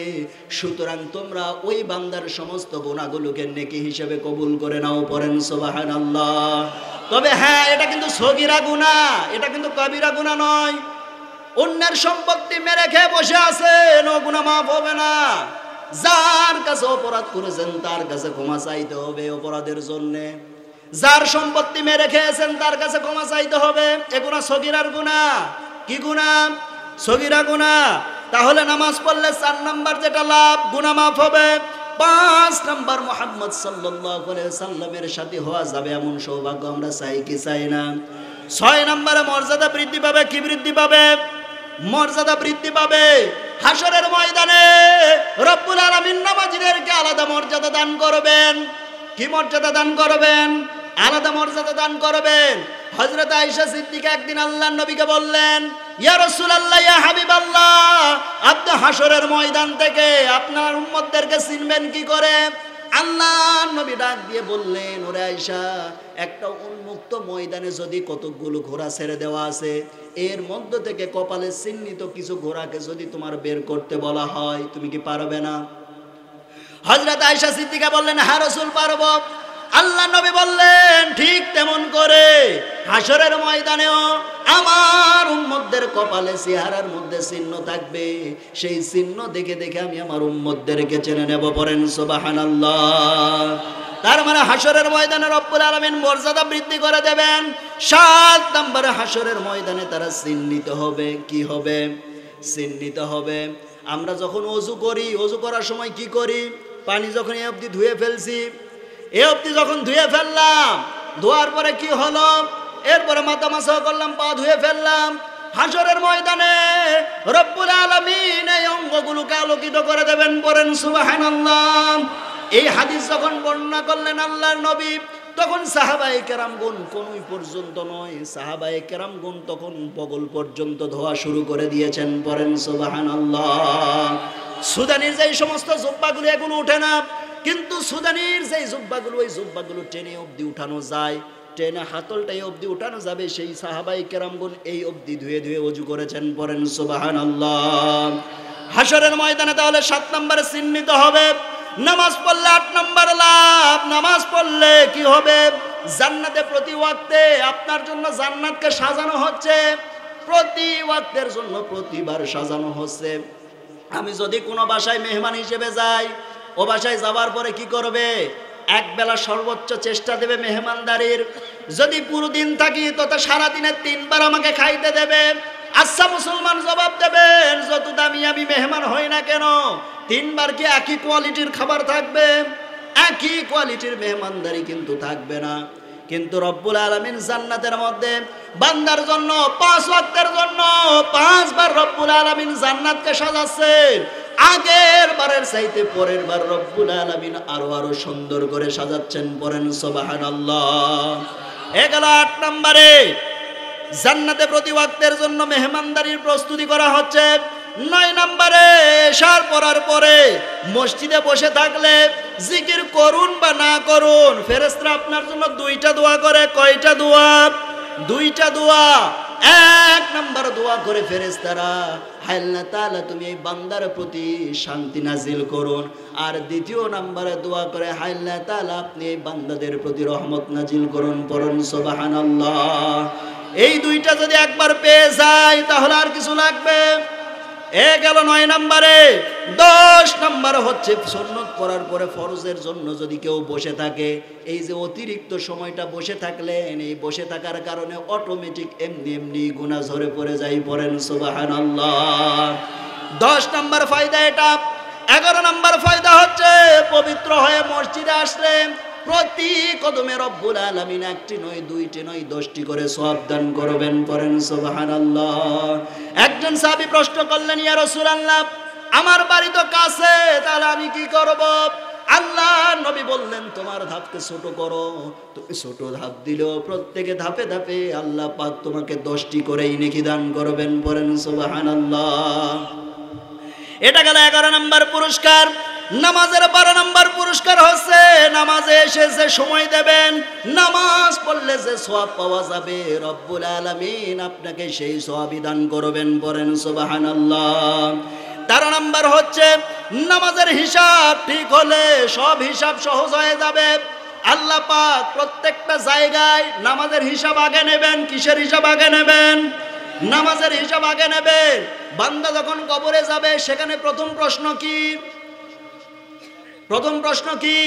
সুতরাং তোমরা ওই বান্দার সমস্ত গুনাহগুলোকে নেকি হিসেবে কবুল করে নাও। পড়েন সুবহানাল্লাহ। তবে হ্যাঁ, এটা কিন্তু সগীরা গুনাহ, এটা কিন্তু কবিরা গুনাহ নয়। অন্যের সম্পত্তি মেরে খেয়ে বসে আছেন, ও গুনাহ মাফ হবে না। যার কাছে অপরাধ করেছেন তার কাছে ক্ষমা চাইতে হবে অপরাধের জন্যে। যার সম্পত্তি মেরে খেয়েছেন তার কাছে ক্ষমা চাইতে হবে। এ গুনাহ সগীরার গুনাহ। কি গুনাহ? সগীরা গুনাহ। তাহলে নামাজ পড়লে 4 নাম্বার যেটা লাভ, গুনাহ মাফ হবে। 5 নাম্বার, মুহাম্মদ সাল্লাল্লাহু আলাইহি সাল্লামের সাথে হওয়া যাবে এমন সৌভাগ্য আমরা চাই কি চাই না? 6 নাম্বারে মর্যাদা বৃদ্ধি পাবে। কি বৃদ্ধি পাবে? মর্যাদা বৃদ্ধি পাবে। হাসরের ময়দানে রব্বুল আলামিন নামাজীদেরকে আলাদা মর্যাদা দান করবেন। কি মর্যাদা দান করবেন? আলাদা মর্যাদা দান করবেন। হযরত আয়েশা সিদ্দিকা একদিন আল্লাহর নবীকে বললেন, ইয়া রাসূলুল্লাহ, ইয়া হাবিবাল্লাহ, আপনি হাসরের ময়দান থেকে আপনার উম্মতদেরকে চিনবেন কি করে? আল্লাহর নবী ডাক দিয়ে বললেন, ওরে আয়েশা, একটা উন্মুক্ত ময়দানে যদি কতগুলো ঘোড়া ছেড়ে দেওয়া আছে, এর মধ্য থেকে কপালে চিহ্নিত কিছু ঘোড়াকে যদি তোমার বের করতে বলা হয়, তুমি কি পারবে না? হযরত আয়েশা সিদ্দিকা বললেন, হ্যাঁ রাসূল, পারবো। আল্লাহ নবী বললেন, ঠিক তেমন করে হাসরের ময়দানেও আমার উম্মতদের কপালে চেহারার মধ্যে চিহ্ন থাকবে, সেই চিহ্ন দেখে দেখে আমি আমার উম্মতদেরকে চিনে নেব। পড়েন সুবহানাল্লাহ। তার মানে হাসরের ময়দানে রব্বুল আলামিন মর্যাদা বৃদ্ধি করে দেবেন। 7 নম্বরে হাসরের ময়দানে তারা চিহ্নিত হবে। কি হবে? চিহ্নিত হবে। আমরা যখন ওযু করি, ওযু করার সময় কি করি? পানি যখন এই অবধি ধুয়ে ফেলছি, এই অবধি যখন ধুয়ে ফেললাম, ধোয়ার পরে কি হলো? এরপরে মাথা মাসা করলাম, পা ধুয়ে ফেললাম। হাসরের ময়দানে রব্বুল আলামিন এই অঙ্গগুলোকে আলোকিত করে দেবেন। পড়েন সুবহানাল্লাহ। এই হাদিস যখন বর্ণনা করলেন আল্লাহর নবী, তখন সাহাবায়ে কেরামগণ কোনই পর্যন্ত নয়, সাহাবায়ে কেরামগণ তখন বগল পর্যন্ত ধোয়া শুরু করে দিয়েছেন। পড়েন সুবহানাল্লাহ। সুদানির যেই সমস্ত জুব্বাগুলো, এগুলো ওঠে না, কিন্তু সুদানির যেই জুব্বাগুলো, ওই জুব্বাগুলো টেনে অবধি উঠানো যায়, টেনে হাতলটাই অবধি উঠানো যাবে। সেই সাহাবায়ে কেরামগণ এই অবধি ধুয়ে ধুয়ে ওযু করেছেন। পড়েন সুবহানাল্লাহ। হাসরের ময়দানে তাহলে 7 নম্বরে চিহ্নিত হবে। নামাজ পড়লে 8 নম্বর লাভ। নামাজ পড়লে কি হবে? জান্নাতে প্রতি ওয়াক্তে আপনার জন্য জান্নাতকে সাজানো হচ্ছে, প্রতি ওয়াক্তের জন্য প্রতিবার সাজানো হচ্ছে। আমি যদি কোনো বাসায় মেহমান হিসেবে যাই, ও বাসায় যাওয়ার পরে কি করবে? এক বেলা সর্বোচ্চ চেষ্টা দেবে মেহমানদারির। যদি পুরো দিন থাকি তো সারাদিনে 3 বার আমাকে খাইতে দেবে। আচ্ছা মুসলমান জবাব দেবেন, যত দামি আমি মেহমান হই না কেন, 3 বার কি একই কোয়ালিটির খাবার থাকবে? একই কোয়ালিটির মেহমানদারি কিন্তু থাকবে না। কিন্তু রব্বুল আলামিন জান্নাতের মধ্যে বান্দার জন্য 5 ওয়াক্তের জন্য 5 বার রব্বুল আলামিন জান্নাতকে সাজাচ্ছেন। আগের বারের চাইতে পরের বার রব্বুল আলামিন আরো সুন্দর করে সাজাচ্ছেন। পড়েন সুবহানাল্লাহ। এগুলো 8 নম্বরে জান্নাতে প্রতি ওয়াক্তের জন্য মেহমানদারির প্রস্তুতি করা হচ্ছে। 9 নম্বরে এশার পড়ার পরে মসজিদে বসে থাকলে জিকির করুন বা না করুন, ফেরেশতারা আপনার জন্য 2টা দোয়া করে। কয়টা দোয়া? 2টা দোয়া। 1 নম্বর দোয়া করে ফেরেশতারা, হায় আল্লাহ তাআলা তুমি এই বান্দার প্রতি শান্তি নাজিল করুন। আর 2য় নম্বরে দোয়া করে, হায় আল্লাহ তাআলা আপনি এই বান্দাদের প্রতি রহমত নাজিল করুন। পড়ুন সুবহানাল্লাহ। এই 2টা যদি একবার পেয়ে যায় তাহলে আর কিছু লাগবে? এ গেল 9 নম্বরে। 10 নম্বর হচ্ছে সুন্নত পড়ার পরে ফরজের জন্য যদি কেউ বসে থাকে, এই যে অতিরিক্ত সময়টা বসে থাকলেন, এই বসে থাকার কারণে অটোমেটিক এমনি গুনাহ ঝরে পড়ে যায়। পড়েন সুবহানাল্লাহ। 10 নম্বর ফায়দা এটা। 11 নম্বর ফায়দা হচ্ছে পবিত্র হয়ে মসজিদে আসলে প্রতি কদমে রব্বুল আলামিন 1টি নয়, 2টি নয়, 10টি করে সওয়াব দান করবেন। পড়েন সুবহানাল্লাহ। একজন সাহাবী প্রশ্ন করলেন, ইয়া রাসূলুল্লাহ আমার বাড়ি তো কাছে, তাহলে আমি কি করব? আল্লাহ নবী বললেন, তোমার ধাপকে ছোট করো। তুমি ছোট ধাপ দিলেও প্রত্যেকে ধাপে ধাপে আল্লাহ পাক তোমাকে 10টি করেই নেকি দান করবেন। পড়েন সুবহানাল্লাহ। এটা গেল 11 নম্বর পুরস্কার। নামাজের 12 নম্বর পুরস্কার হচ্ছে নামাজে এসে যে সময় দেবেন, নামাজ পড়লে যে সওয়াব পাওয়া যাবে, রব্বুল আলামিন আপনাকে সেই সওয়াবই দান করবেন। পড়েন সুবহানাল্লাহ। 13 নম্বর হচ্ছে নামাজের হিসাব ঠিক হলে সব হিসাব সহজ হয়ে যাবে। আল্লাহ পাক প্রত্যেকটা জায়গায় নামাজের হিসাব আগে নেবেন। কিসের হিসাব আগে নেবেন? নামাজের হিসাব আগে নেবেন। বান্দা যখন কবরে যাবে সেখানে প্রথম প্রশ্ন কি? প্রথম প্রশ্ন কি?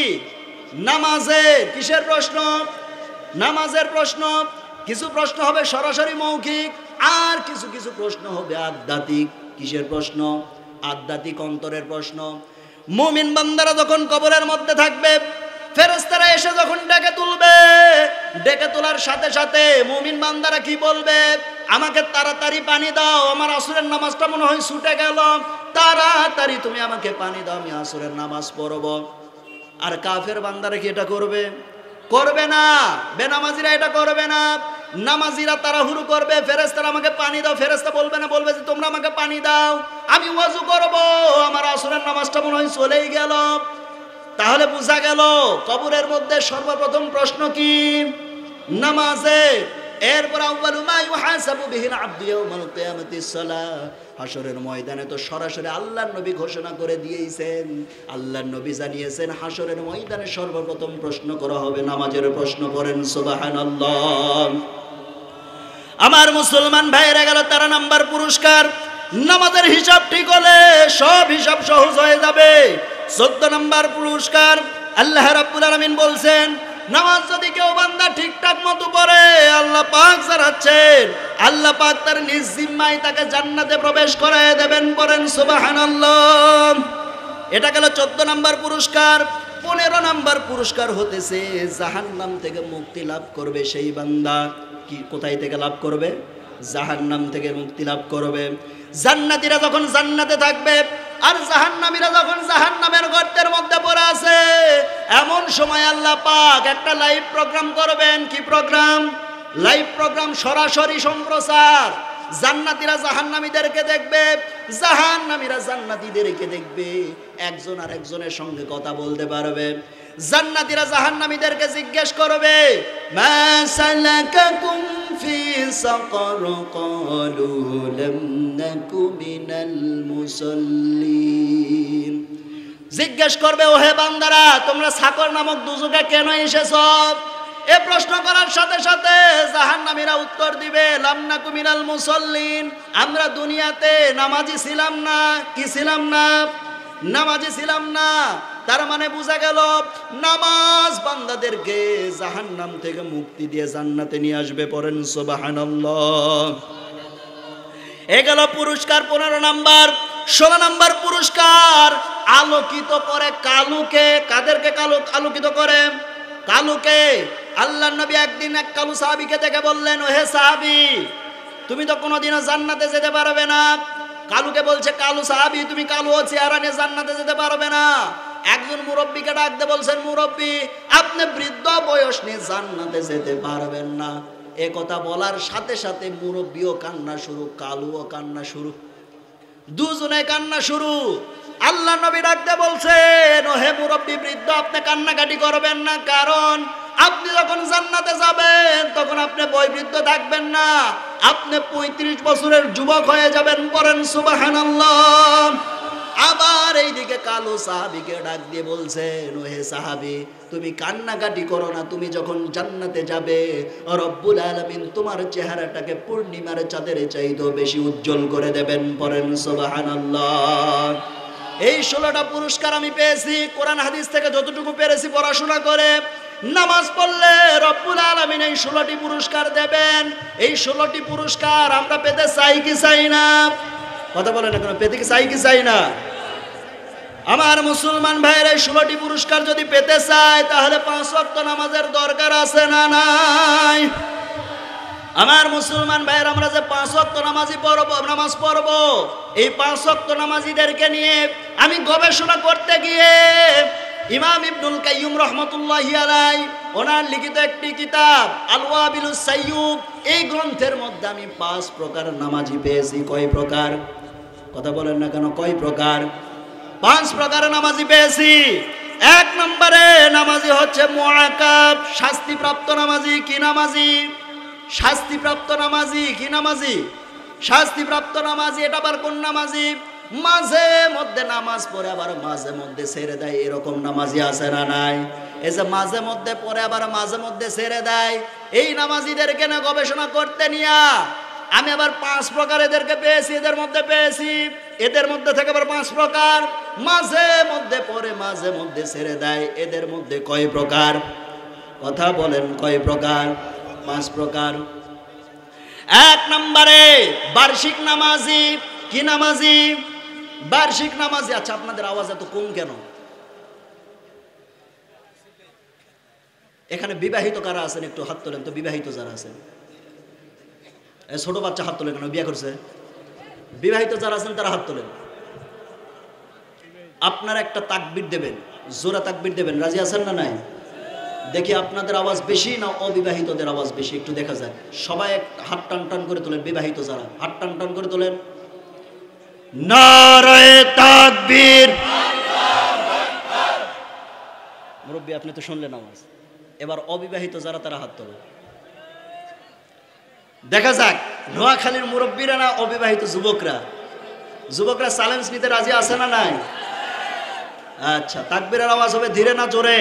নামাজের। কিসের প্রশ্ন? নামাজের প্রশ্ন। কিছু প্রশ্ন হবে সরাসরি মৌখিক, আর কিছু কিছু প্রশ্ন হবে আধ্যাত্মিক। কিসের প্রশ্ন? আধ্যাত্মিক, অন্তরের প্রশ্ন। মুমিন বান্দারা যখন কবরের মধ্যে থাকবে, ফেরেশতারা এসে যখন ডেকে তুলবে, ডেকে তোলার সাথে সাথে মুমিন বান্দারা কি বলবে? আমাকে তাড়াতাড়ি পানি দাও, আমার আসরের নামাজটা মনে হয় ছুটে গেল, তাড়াতাড়ি তুমি আমাকে পানি দাও, আমি আসরের নামাজ পড়ব। আর কাফের বান্দারা কি এটা করবে? করবে না। বেনামাজিরা এটা করবে না। নামাজিরা তাড়াহুড়ো করবে, ফেরেশতারা আমাকে পানি দাও। ফেরেশতা বলবে না, বলবে যে তোমরা আমাকে পানি দাও, আমি ওয়াজু করব, আমার আসরের নামাজটা মনে হয় চলেই গেল। তাহলে বোঝা গেল কবরের মধ্যে সর্বপ্রথম প্রশ্ন কি? নামাজে। এরপর আউয়ালু মা ইউহাসাবু বিহিল আবদু ইয়াউমাল কিয়ামাতিস সালাহ। হাসরের ময়দানে তো সরাসরি আল্লাহর নবী ঘোষণা করে দিয়েছেন, আল্লাহর নবী জানিয়েছেন হাসরের ময়দানে সর্বপ্রথম প্রশ্ন করা হবে নামাজের প্রশ্ন। করেন সুবহানাল্লাহ। আমার মুসলমান ভাইরা গেল 13 নম্বর পুরস্কার, নামাজের হিসাব ঠিক হলে সব হিসাব সহজ হয়ে যাবে। 14 নম্বর পুরস্কার, আল্লাহ রাব্বুল আলামিন বলছেন নামাজ যদি কেউ বান্দা ঠিকঠাক মতো পড়ে আল্লাহ পাক জানাচ্ছেন আল্লাহ পাক তার নিজ জিম্মায় তাকে জান্নাতে প্রবেশ করায় দেবেন। পড়েন সুবহানাল্লাহ। এটা গেল 14 নম্বর পুরস্কার। 15 নম্বর পুরস্কার হতেছে জাহান্নাম থেকে মুক্তি লাভ করবে সেই বান্দা। কি কোথায় থেকে লাভ করবে? জাহান্নাম থেকে মুক্তি লাভ করবে। জান্নাতীরা যখন জান্নাতে থাকবে আর জাহান্নামীরা যখন জাহান্নামের গর্তের মধ্যে পড়ে আছে, এমন সময় আল্লাহ পাক একটা লাইভ প্রোগ্রাম করবেন। কি প্রোগ্রাম? লাইভ প্রোগ্রাম, সরাসরি সম্প্রচার। জান্নাতীরা জাহান্নামীদেরকে দেখবে, জাহান্নামীরা জান্নাতীদেরকে দেখবে, একজন আর একজনের সঙ্গে কথা বলতে পারবে। জান্নাতীরা জাহান্নামীদেরকে জিজ্ঞেস করবে মা সালাকাকুম ফি সাকার ক্বালু লাম নাকু মিনাল মুসাল্লিন। জিজ্ঞেস করবে ওহে বান্দারা তোমরা সাকর নামক দুজকে কেন এসেছো? এ প্রশ্ন করার সাথে সাথে জাহান্নামীরা উত্তর দিবে লাম নাকু মিনাল মুসাল্লিন, আমরা দুনিয়াতে নামাজি ছিলাম না। কি ছিলাম না? নামাজি ছিলাম না। তার মানে বোঝা গেল নামাজ বান্দাদেরকে জাহান্নাম থেকে মুক্তি দিয়ে জান্নাতে নিয়ে আসবে। পড়েন সুবহানাল্লাহ। এ গেল পুরস্কার 15 নাম্বার। 16 নাম্বার পুরস্কার, আলোকিত করে কালুকে। কাদেরকে আলোকিত করে? কালুকে। আল্লাহর নবী একদিন এক কালু সাহাবীকে দেখে বললেন ওহে সাহাবী তুমি তো কোনোদিনও জান্নাতে যেতে পারবে না। কালুকে বলছে কালু সাহাবী তুমি কালু চেহারা নিয়ে জান্নাতে যেতে পারবে না। একজন মুরব্বীকে ডাকতে বলছেন মুরব্বী আপনি বৃদ্ধ বয়স নিয়ে জান্নাতে যেতে পারবেন না। এ কথা বলার সাথে সাথে মুরব্বীও কান্না শুরু, কালুও কান্না শুরু, দুজনে কান্না শুরু। আল্লাহ নবী ডাকতে বলছেন ওহে মুরব্বী বৃদ্ধ আপনি কান্নাকাটি করবেন না, কারণ আপনি যখন জান্নাতে যাবেন তখন আপনি বয়োবৃদ্ধ থাকবেন না, আপনি 35 বছরের যুবক হয়ে যাবেন। পড়েন সুবহানাল্লাহ। আবার এইদিকে কালো সাহাবীকে ডাক দিয়ে বলছেন ওহে সাহাবী তুমি কান্নাকাটি করো না, তুমি যখন জান্নাতে যাবে রব্বুল আলামিন তোমার চেহারাটাকে পূর্ণিমার চাঁদের চাইতেও বেশি উজ্জ্বল করে দেবেন। পড়েন সুবহানাল্লাহ। এই 16টা পুরস্কার আমি পেয়েছি কোরআন হাদিস থেকে যতটুকু পেরেছি পড়াশোনা করে। নামাজ পড়লে রব্বুল আলামিন এই 16টি পুরস্কার দেবেন। এই 16টি পুরস্কার আমরা পেতে চাই কি চাই না? কথা বলেন না কেন, পেতে কি চাই কি চাই না? আমার মুসলমান ভাইয়ের এই 16টি পুরস্কার যদি পেতে চায় তাহলে 5 ওয়াক্ত নামাজের দরকার আছে না নাই? আমার মুসলমান ভাইয়ের আমরা যে 5 ওয়াক্ত নামাজ পড়ব এই 5 ওয়াক্ত নামাজিদেরকে নিয়ে আমি গবেষণা করতে গিয়ে ইমাম ইবনুল কাইয়্যিম রাহমাতুল্লাহি আলাইহি ওনার লিখিত একটি কিতাব আল ওয়াবিলুস সাইয়্যুব, এই গ্রন্থের মধ্যে আমি 5 প্রকার নামাজি পেয়েছি। কয় প্রকার? কথা বলেন না কেন, কয় প্রকার? 5 প্রকার নামাজি পেয়েছি। 1 নম্বরে নামাজি হচ্ছে মুআকাব, শাস্তিপ্রাপ্ত নামাজি। কি নামাজি? শাস্তিপ্রাপ্ত নামাজি। কি নামাজি? শাস্তিপ্রাপ্ত নামাজি। এটা আবার কোন নামাজি? মাঝে মধ্যে নামাজ পড়ে আবার মাঝে মধ্যে ছেড়ে দেয়, এরকম নামাজি আছে না নাই? এই যে মাঝে মধ্যে পড়ে আবার মাঝে মধ্যে ছেড়ে দেয়, এই নামাজিদেরকে না গবেষণা করতে নিয়া আমি আবার 5 প্রকার এদেরকে পেয়েছি। এদের মধ্যে থেকে আবার 5 প্রকার মাঝে মধ্যে পড়ে মাঝে মধ্যে ছেড়ে দেয়। এদের মধ্যে কয় প্রকার? কথা বলেন, কয় প্রকার? 5 প্রকার। 1 নম্বরে বার্ষিক নামাজি। কি নামাজি? বার্ষিক নামাজি। আচ্ছা আপনাদের আওয়াজ এত কম কেন? এখানে বিবাহিত কারা আছেন একটু হাত তোলেন তো। বিবাহিত যারা আছেন, ছোট বাচ্চা হাত তোলেন কেন? বিয়ে করছে? বিবাহিত যারা আছেন তারা হাত তোলেন। আপনারা একটা তাকবীর দেবেন, জোরা তাকবীর দেবেন। রাজি আছেন না নাই? দেখি আপনাদের আওয়াজ বেশি না অবিবাহিতদের আওয়াজ বেশি, একটু দেখা যায়। সবাই হাত টান টান করে তোলেন। বিবাহিত যারা হাত টান টান করে তোলেন। নারায়ে তাকবীর। মুরব্বী আপনি তো শুনলেন আওয়াজ। এবার অবিবাহিত যারা তারা হাত তোলেন। দেখা যাক নোয়াখালীর মুরব্বীরা না অবিবাহিত যুবকরা? যুবকরা চ্যালেঞ্জ নিতে রাজি আছে না নাই? আচ্ছা তাকবীরের আওয়াজ হবে ধীরে না জোরে?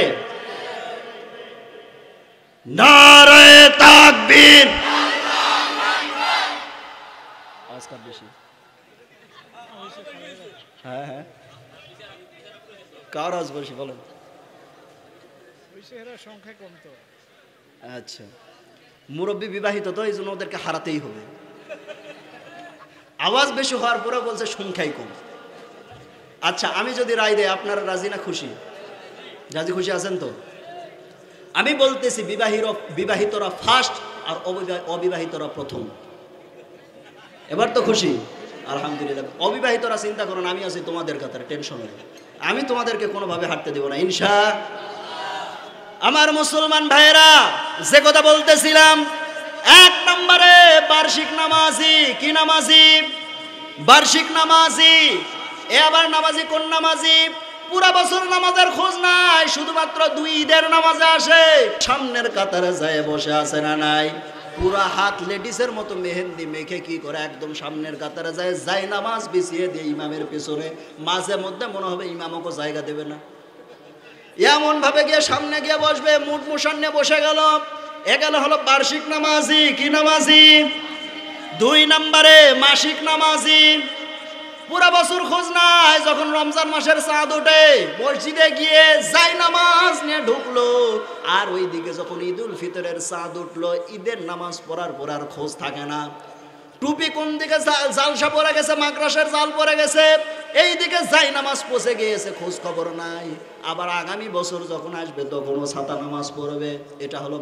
নারায়ে তাকবীর। আজকাল বেশি। হ্যাঁ হ্যাঁ, কার আজ বেশি বলেন? সংখ্যা কম তো। আচ্ছা, মুরব্বী বিবাহিত তো, এই জন্য ওদেরকে হারাতেই হবে। আওয়াজ বেশি হওয়ার পরে বলছে সংখ্যাই কম। আচ্ছা, আমি যদি রায় দেয় আপনারা রাজি না খুশি? রাজি খুশি আছেন তো? আমি বলতেছি বিবাহিতরা ফার্স্ট আর অবিবাহিতরা প্রথম। এবার তো খুশি? আলহামদুলিল্লাহ। অবিবাহিতরা চিন্তা করো না, আমি আছি তোমাদের কাতারে, টেনশন নেই। আমি তোমাদেরকে কোনোভাবে হাঁটতে দেব না ইনশা। আমার মুসলমান ভাইয়েরা, যে কথা বলতেছিলাম, 1 নম্বরে বার্ষিক নামাজি। কি নামাজি? বার্ষিক নামাজি। এ আবার নামাজি কোন নামাজি? পুরা বছর নামাজের খোঁজ নাই, শুধুমাত্র 2 ঈদের নামাজে আসে। সামনের কাতারে যায় বসে আছে না নাই? পুরা হাত লেডিসের মতো মেহেন্দি মেখে কি করে একদম সামনের কাতারে যায় নামাজ বিছিয়ে দিয়ে ইমামের পেছনে। মাঝে মধ্যে মনে হবে ইমামকে জায়গা দেবে না, এমন ভাবে গিয়ে সামনে গিয়ে বসবে, মুঠ মুসান্নে বসে গেল। এ গেল হলো বার্ষিক নামাজি। কি নামাজি? 2 নম্বরে মাসিক নামাজি। পুরা বছর খোঁজ নাই, যখন রমজান মাসের চাঁদ ওঠে মসজিদে গিয়ে যাই নামাজ নিয়ে ঢুকলো, আর ওইদিকে যখন ঈদুল ফিতরের চাঁদ উঠলো, ঈদের নামাজ পড়ার পর আর খোঁজ থাকে না। টুপি কোন দিকে জালসা পড়ে গেছে, মাকড়াসের জাল পড়ে গেছে, এই দিকে যাই নামাজ পৌঁছে গিয়েছে, খোঁজ খবর নাই। আবার আগামী বছর যখন আসবে তখনও ছাতা নামাজ পড়বে। এটা হলো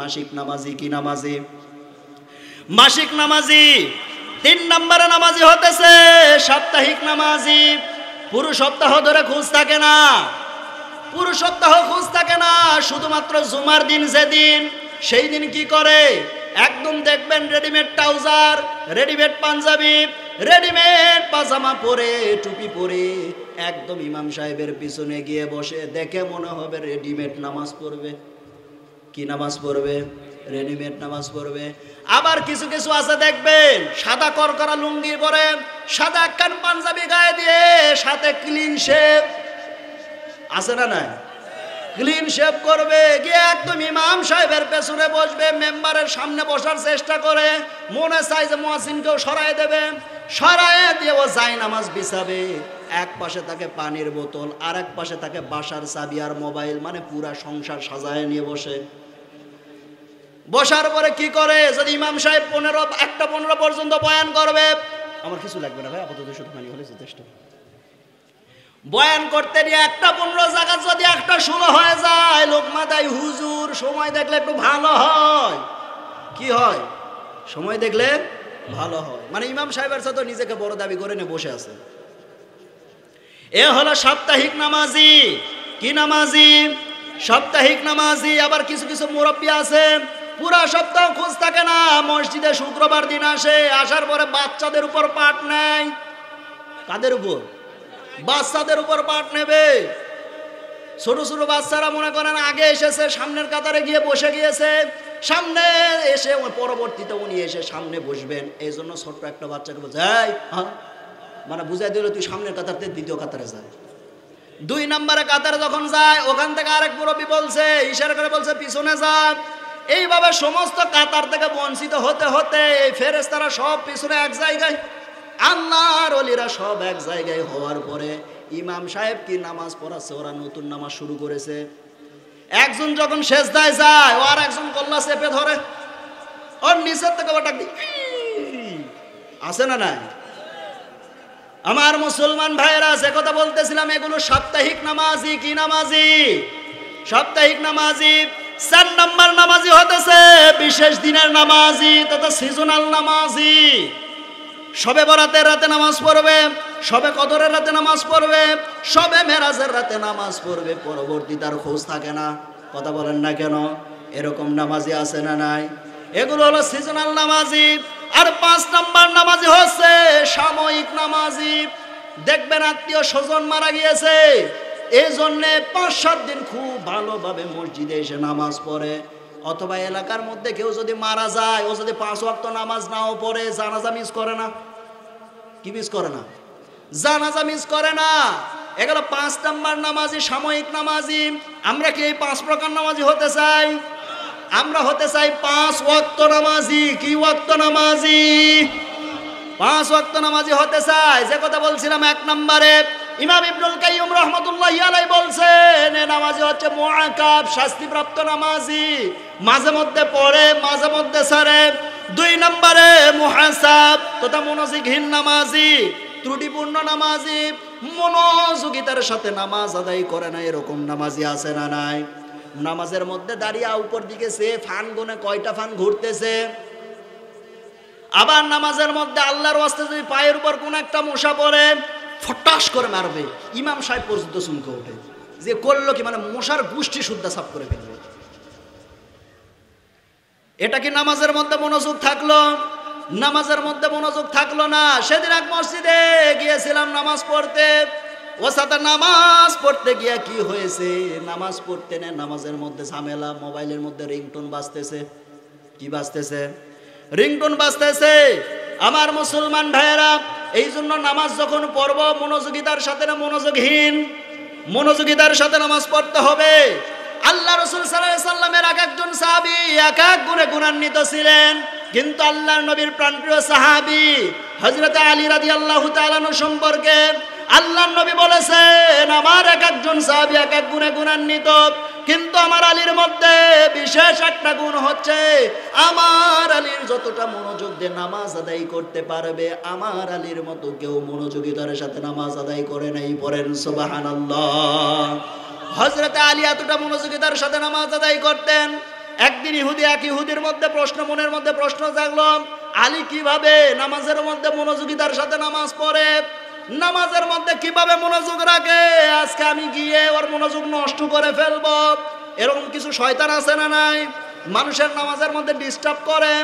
মাসিক নামাজি। কি নামাজি? মাসিক নামাজি। 3 নম্বরে নামাজি হতেছে সাপ্তাহিক নামাজি। পুরো সপ্তাহ ধরে খোঁজ থাকে না, পুরো সপ্তাহ খোঁজ থাকে না, শুধুমাত্র জুমার দিন যেদিন, সেই দিন কি করে, একদম দেখবেন readymade trouser, readymade panjabi, readymade pyjama পরে, টুপি পরে একদম ইমাম সাহেবের পিছনে গিয়ে বসে। দেখে মনে হবে রেডিমেড নামাজ পড়বে। কি নামাজ পড়বে? রেডিমেড নামাজ পড়বে। আবার কিছু কিছু আছে দেখবেন সাদা করকরা লুঙ্গি পরে, সাদা একখান পাঞ্জাবি গায়ে দিয়ে, সাথে ক্লিন শেভ আছে না নাই? ক্লিন শেভ করবে, গিয়ে একদম ইমাম সাহেবের পেছনে বসবে, মেম্বারের সামনে বসার চেষ্টা করে, মনে চাই যে মুয়াজ্জিনকেও সরায় দেবে, সরায় দিয়ে ও যায় নামাজ বিছাবে। এক পাশে থাকে পানির বোতল, আর এক পাশে থাকে বাসার চাবি আর মোবাইল, মানে পুরা সংসার সাজায় নিয়ে বসে। বসার পরে কি করে, যদি ইমাম সাহেব 1টা 15 পর্যন্ত বয়ান করবে, আমার কিছু লাগবে না ভাই, আপাতত শুধু পানি হলে যথেষ্ট। বয়ান করতে নিয়ে 1টা 15 জায়গা যদি 1টা 16 হয়ে যায়, লোকমা দেয় হুজুর সময় দেখলে একটু ভালো হয়। কি হয়? সময় দেখলে ভালো হয়, মানে ইমাম সাহেবের সাথে নিজেকে বড় দাবি করে নিয়ে বসে আছে। এ হলো সাপ্তাহিক নামাজি। কি নামাজি? সাপ্তাহিক নামাজি। আবার কিছু কিছু মুরব্বী আছে পুরা সপ্তাহ খোঁজ থাকে না, মসজিদে শুক্রবার দিন আসে, আসার পরে বাচ্চাদের উপর পাঠ নেয়। কাদের উপর? বাচ্চাদের উপর পাঠ নেবে। ছোট ছোট বাচ্চারা মনে করেন আগে এসেছে, সামনের কাতারে গিয়ে বসে গিয়েছে, সামনে এসে পরবর্তীতে উনি এসে সামনে বসবেন। এই জন্য ছোট্ট একটা বাচ্চাকে বলছে, মানে বুঝাই দিল তুই সামনের কাতারতে দ্বিতীয় কাতারে যায়। 2 নম্বরে কাতারে যখন যায়, ওখান থেকে আরেক মুরব্বী বলছে, ইশারা করে বলছে পিছনে যা। এইভাবে সমস্ত কাতার থেকে বঞ্চিত হতে হতে এই ফেরেশতারা সব পিছনে এক জায়গায়, আল্লাহর ওলিরা সব এক জায়গায় হওয়ার পরে ইমাম সাহেব কি নামাজ পড়াচ্ছে, ওরা নতুন নামাজ শুরু করেছে। একজন যখন সেজদায় যায়, ও আর একজন কল্লা চেপে ধরে, ওর নিচের থেকে ওটা আছে না নাই? আমার মুসলমান ভাইয়েরা, যে কথা বলতেছিলাম, এগুলো সাপ্তাহিক নামাজি। কি নামাজি? সাপ্তাহিক নামাজি। 4 নম্বর নামাজি হতেছে বিশেষ দিনের নামাজি, তথা সিজনাল নামাজি। শবে বরাতের রাতে নামাজ পড়বে, শবে কদরের রাতে নামাজ পড়বে, শবে মেরাজের রাতে নামাজ পড়বে, পরবর্তী তার খোঁজ থাকে না। কথা বলেন না কেন? এরকম নামাজি আছে না নাই? এগুলো হলো সিজনাল নামাজি। আর 5 নম্বর নামাজি হচ্ছে সাময়িক নামাজি। দেখবেন আত্মীয় স্বজন মারা গিয়েছে, এই জন্যে 5-7 দিন খুব ভালোভাবে মসজিদে এসে নামাজ পড়ে। অথবা এলাকার মধ্যে কেউ যদি মারা যায়, ও যদি 5 ওয়াক্ত নামাজ নাও পড়ে, জানাজা মিস করে না। কি মিস করে না? জানাজা মিস করে না। এগুলো 5 নম্বর নামাজি, সাময়িক নামাজি। আমরা কি এই 5 প্রকার নামাজি হতে চাই? আমরা হতে চাই 5 ওয়াক্ত নামাজি। কি ওয়াক্ত নামাজি? 5 ওয়াক্ত নামাজি হতে চায়, যে কথা বলছিলাম 1 নম্বরে ইমাম ইবনুল কাইয়্যিম রাহমাতুল্লাহি আলাইহি বলছেন এই নামাজি হচ্ছে মুআক্কাব, শাস্তিপ্রাপ্ত নামাজি, মাঝে মধ্যে পড়ে মাঝে মধ্যে ছাড়ে। 2 নম্বরে মুহাসাব তথা মনোযোগহীন নামাজি, ত্রুটিপূর্ণ নামাজি, মনোযোগিতার সাথে নামাজ আদায় করে না, এরকম নামাজি আছে না নাই? নামাজের মধ্যে দাঁড়িয়ে উপর দিকে সে ফান গুনে কয়টা ফান ঘুরতেছে। আবার নামাজের মধ্যে আল্লাহর ওয়াস্তে যদি পায়ের উপর কোন একটা মশা পড়ে ফটাস করে মারবে, ইমাম সাহেব পর্যন্ত চমকে ওঠে যে করলো কি, মানে মশার গোষ্ঠী শুদ্ধা সাফ করে ফেলবে। এটা কি নামাজের মধ্যে মনোযোগ থাকলো? নামাজের মধ্যে মনোযোগ থাকলো না। সেদিন এক মসজিদে গিয়েছিলাম নামাজ পড়তে, ও সাথে নামাজ পড়তে গিয়া কি হয়েছে, নামাজ পড়তে নেই, নামাজের মধ্যে ঝামেলা, মোবাইলের মধ্যে রিংটোন বাজতেছে। কি বাজতেছে? রিংটোন বাজতেছে। আমার মুসলমান ভাইয়েরা, এই জন্য নামাজ যখন পড়ব মনোযোগিতার সাথে না মনোযোগহীন, মনোযোগিতার সাথে নামাজ পড়তে হবে। আল্লাহ রাসূল সাল্লাল্লাহু আলাইহি সাল্লামের এক একজন সাহাবী এক এক গুণে গুণান্বিত ছিলেন, কিন্তু আল্লাহর নবীর প্রাণপ্রিয় সাহাবী হযরত আলী রাদিয়াল্লাহু তাআলা আনহু সম্পর্কে আল্লাহর নবী বলেছেন আমার এক একজন সাহাবী এক এক গুণে গুণান্বিত, কিন্তু আমার আলীর মধ্যে বিশেষ একটা গুণ হচ্ছে আমার আলীর যতটা মনোযোগ দিয়ে নামাজ আদায় করতে পারবে আমার আলীর মতো কেউ মনোযোগিতার সাথে নামাজ আদায় করে নাই। পড়েন সুবহানাল্লাহ। হযরত আলী এতটা মনোযোগিতার সাথে নামাজ আদায় করতেন। একদিন এক ইহুদির মধ্যে মনের মধ্যে প্রশ্ন জাগলো, আলী কিভাবে নামাজের মধ্যে মনোযোগিতার সাথে নামাজ পড়ে, নামাজের মধ্যে কিভাবে মনোযোগ রাখে, আজকে আমি গিয়ে ওর মনোযোগ নষ্ট করে ফেলবো। এরকম কিছু শয়তান আছে না নাই, মানুষের নামাজের মধ্যে ডিস্টার্ব করে।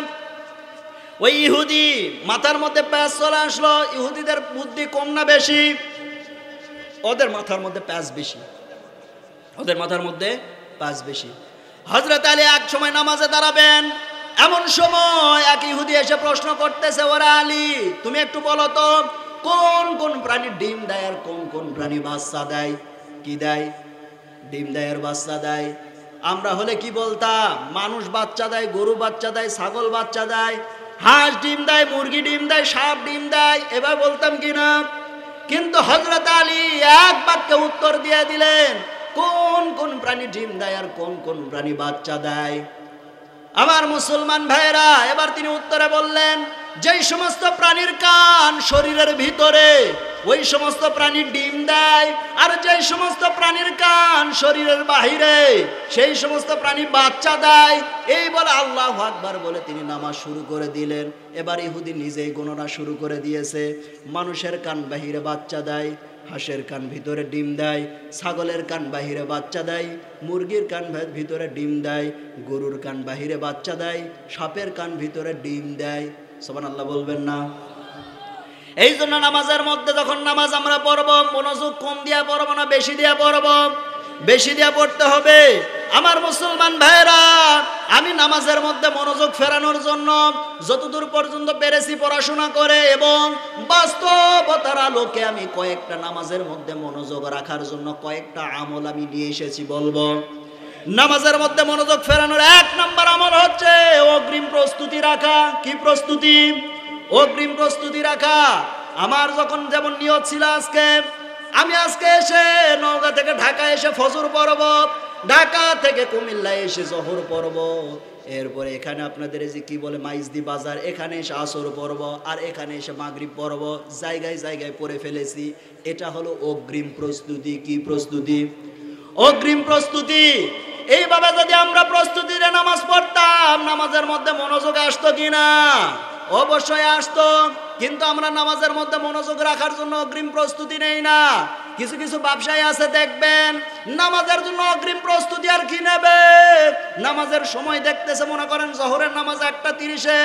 ওই ইহুদি মাথার মধ্যে প্যাঁচ চলে আসলো। ইহুদিদের বুদ্ধি কম না বেশি? ওদের মাথার মধ্যে প্যাঁচ বেশি, ওদের মাথার মধ্যে প্যাঁচ বেশি। হযরত আলী এক সময় নামাজে দাঁড়াবেন, এমন সময় এক ইহুদি এসে প্রশ্ন করতেছে, ওরা আলী তুমি একটু বলো তো কোন কোন প্রাণী ডিম দেয় আর কোন কোন প্রাণী বাচ্চা দেয়? কি দেয়? ডিম দেয় আর বাচ্চা দেয়। আমরা হলে কি বলতাম? মানুষ বাচ্চা দেয়, গরু বাচ্চা দেয়, ছাগল বাচ্চা দেয়, হাঁস ডিম দেয়, মুরগি ডিম দেয়, সাপ ডিম দেয়, এবার বলতাম কিনা? কিন্তু হযরত আলী এক বাক্যে উত্তর দিয়ে দিলেন কোন কোন প্রাণী ডিম দেয় আর কোন কোন প্রাণী বাচ্চা দেয়। আমার মুসলমান ভাইরা, এবার তিনি উত্তরে বললেন যেই সমস্ত প্রাণীর কান শরীরের ভিতরে ওই সমস্ত প্রাণী ডিম দেয়, আর যেই সমস্ত প্রাণীর কান শরীরের বাহিরে সেই সমস্ত প্রাণী বাচ্চা দেয়। এই বলে আল্লাহু আকবার বলে তিনি নামাজ শুরু করে দিলেন। এবার ইহুদি নিজেই গণনা শুরু করে দিয়েছে, মানুষের কান বাহিরে বাচ্চা দেয়, হাঁসের কান ভিতরে ডিম দেয়, ছাগলের কান বাহিরে বাচ্চা দেয়, মুরগির কান ভিতরে ডিম দেয়, গরুর কান বাহিরে বাচ্চা দেয়, সাপের কান ভিতরে ডিম দেয়। সুবহানাল্লাহ বলবেন না? এই জন্য নামাজের মধ্যে যখন নামাজ আমরা পড়ব মনোযোগ কম দিয়া পড়ব না, বেশি দিয়া পড়ব? বেশি দিয়া পড়তে হবে। আমার মুসলমান ভাইরা, আমি নামাজের মধ্যে মনোযোগ ফেরানোর জন্য যতদূর পর্যন্ত পেরেছি পড়াশোনা করে এবং বাস্তবতার আলোকে আমি কয়েকটা নামাজের মধ্যে মনোযোগ রাখার জন্য কয়েকটা আমল আমি নিয়ে এসেছি, বলবো। নামাজের মধ্যে মনোযোগ ফেরানোর 1 নম্বর আমল হচ্ছে অগ্রিম প্রস্তুতি রাখা। কি প্রস্তুতি? অগ্রিম প্রস্তুতি রাখা। আমার যখন যেমন নিয়ত ছিল আমি আজকে এসে নওগাঁ থেকে ঢাকা এসে ফজর পড়ব, ঢাকা থেকে কুমিল্লা এসে জোহর পড়ব, এরপরে এখানে আপনাদের যে কি বলে মাইজদি বাজার, এখানে এসে আসর পড়ব, আর এখানে এসে মাগরিব পড়ব, জায়গায় জায়গায় পড়ে ফেলেছি। এটা হলো অগ্রিম প্রস্তুতি। কি প্রস্তুতি? অগ্রিম প্রস্তুতি। এইভাবে যদি আমরা প্রস্তুতিতে নামাজ পড়তাম নামাজের মধ্যে মনোযোগ আসতো কিনা? অবশ্যই আসতো। কিন্তু আমরা নামাজের মধ্যে মনোযোগ রাখার জন্য অগ্রিম প্রস্তুতি নেই না। কিছু কিছু ব্যবসায়ী আছে দেখবেন নামাজের জন্য অগ্রিম প্রস্তুতি আর কি নেবে, নামাজের সময় দেখতেছে মনে করেন জোহরের নামাজ 1:30-এ,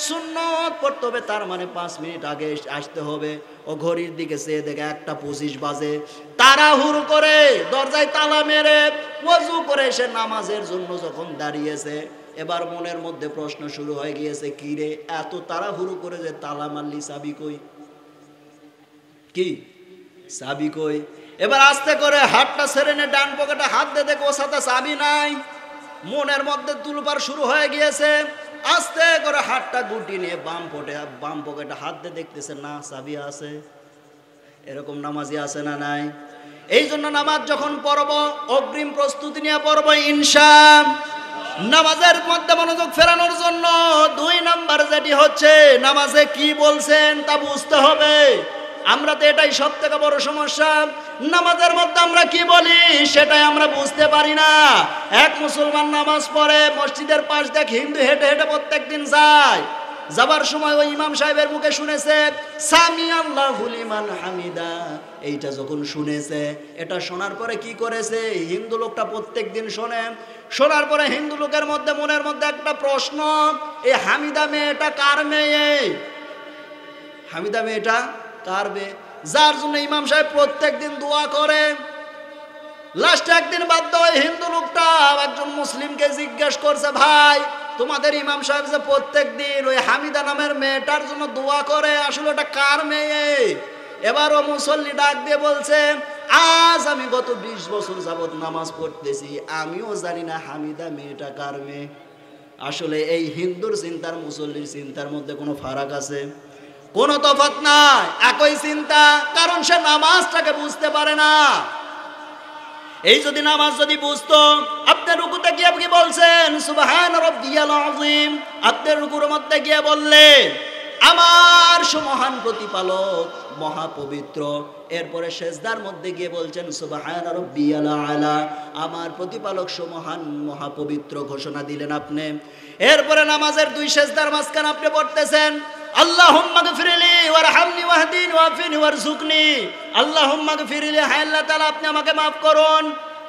সুন্নত পড়তে হবে, তার মানে 5 মিনিট আগে আসতে হবে। ও ঘড়ির দিকে চেয়ে দেখে 1:25 বাজে, তাড়াহুড়ো করে দরজায় তালা মেরে ওযু করে এসে নামাজের জন্য যখন দাঁড়িয়েছে, এবার মনের মধ্যে প্রশ্ন শুরু হয়ে গিয়েছে, কি রে এত তাড়াহুড়ো করে যে তালা মারলি, চাবি কই? কি চাবি কই? এবার আস্তে করে হাতটা ছেড়ে নে, ডান পকেটে হাত দিয়ে দেখো সাথে চাবি নাই। মনের মধ্যে তুলপার শুরু হয়ে গিয়েছে। আস্তে করে হাতটা গুটি নিয়ে বাম পকেটে হাত দিয়ে দেখতেছে না চাবি আছে। এরকম নামাজি আছে না নাই? এই জন্য নামাজ যখন পড়ব অগ্রিম প্রস্তুতি নিয়ে পড়ব ইনশাআল্লাহ। নামাজের মধ্যে মনোযোগ ফেরানোর জন্য 2 নাম্বার যেটি হচ্ছে নামাজে কি বলছেন তা বুঝতে হবে। আমরা তো এটাই সব থেকে বড় সমস্যা, নামাজের মধ্যে আমরা কি বলি সেটাই আমরা বুঝতে পারি না। এক মুসলমান নামাজ পড়ে, মসজিদের পাশ দিয়ে হিন্দু হেঁটে হেঁটে প্রত্যেকদিন যায়, যাবার সময় ওই ইমাম সাহেবের মুখে শুনেছে সামি আল্লাহু লিমান হামিদা। এইটা যখন শুনেছে, এটা শোনার পরে কি করেছে, হিন্দু লোকটা প্রত্যেকদিন শোনে, শোনার পরে হিন্দু লোকের মধ্যে মনের মধ্যে একটা প্রশ্ন, এই হামিদা মেয়েটা কার মেয়ে? হামিদা মেয়েটা কার মেয়ে? যার জন্য ইমাম সাহেব প্রত্যেকদিন দোয়া করে। লাস্টে একদিন বাধ্য হয়ে হিন্দু লোকটা একজন মুসলিমকে জিজ্ঞেস করছে, ভাই তোমাদের ইমাম সাহেব যে প্রত্যেকদিন ওই হামিদা নামের মেয়েটার জন্য দোয়া করে, আসলে ওটা কার মেয়ে? এবার ও মুসল্লি ডাক দিয়ে বলছে, আজ আমি গত 20 বছর যাবত নামাজ পড়তেছি, আমিও জানি না হামিদা মেয়েটা কার মেয়ে। আসলে এই হিন্দুর চিন্তার মুসল্লির চিন্তার মধ্যে কোনো ফারাক আছে? কোনো তফাৎ নাই, একই চিন্তা, কারণ সে নামাজটাকে বুঝতে পারে না। এই যদি নামাজ যদি বুঝতো, আপনি রুকুতে গিয়ে কি বলছেন সুবহান রাব্বিয়াল আযীম, আপনি রুকুর মধ্যে গিয়ে বললেন আমার সুমহান প্রতিপালক মহাপবিত্র, এরপরে সেজদার মধ্যে গিয়ে বলছেন সুবহান রাব্বিয়াল আলা, আমার প্রতিপালক সুমহান মহাপবিত্র ঘোষণা দিলেন আপনি। এরপরে নামাজের 2 সেজদার মাঝখানে আপনি পড়তেছেন আল্লাহুম্মা গফিরলি ওয়ারহামনি ওয়াহদিনি ওয়াফিনি ওয়ারযুকনি, আল্লাহুম্মা গফিরলি, হে আল্লাহ তাআলা আপনি আমাকে maaf করুন,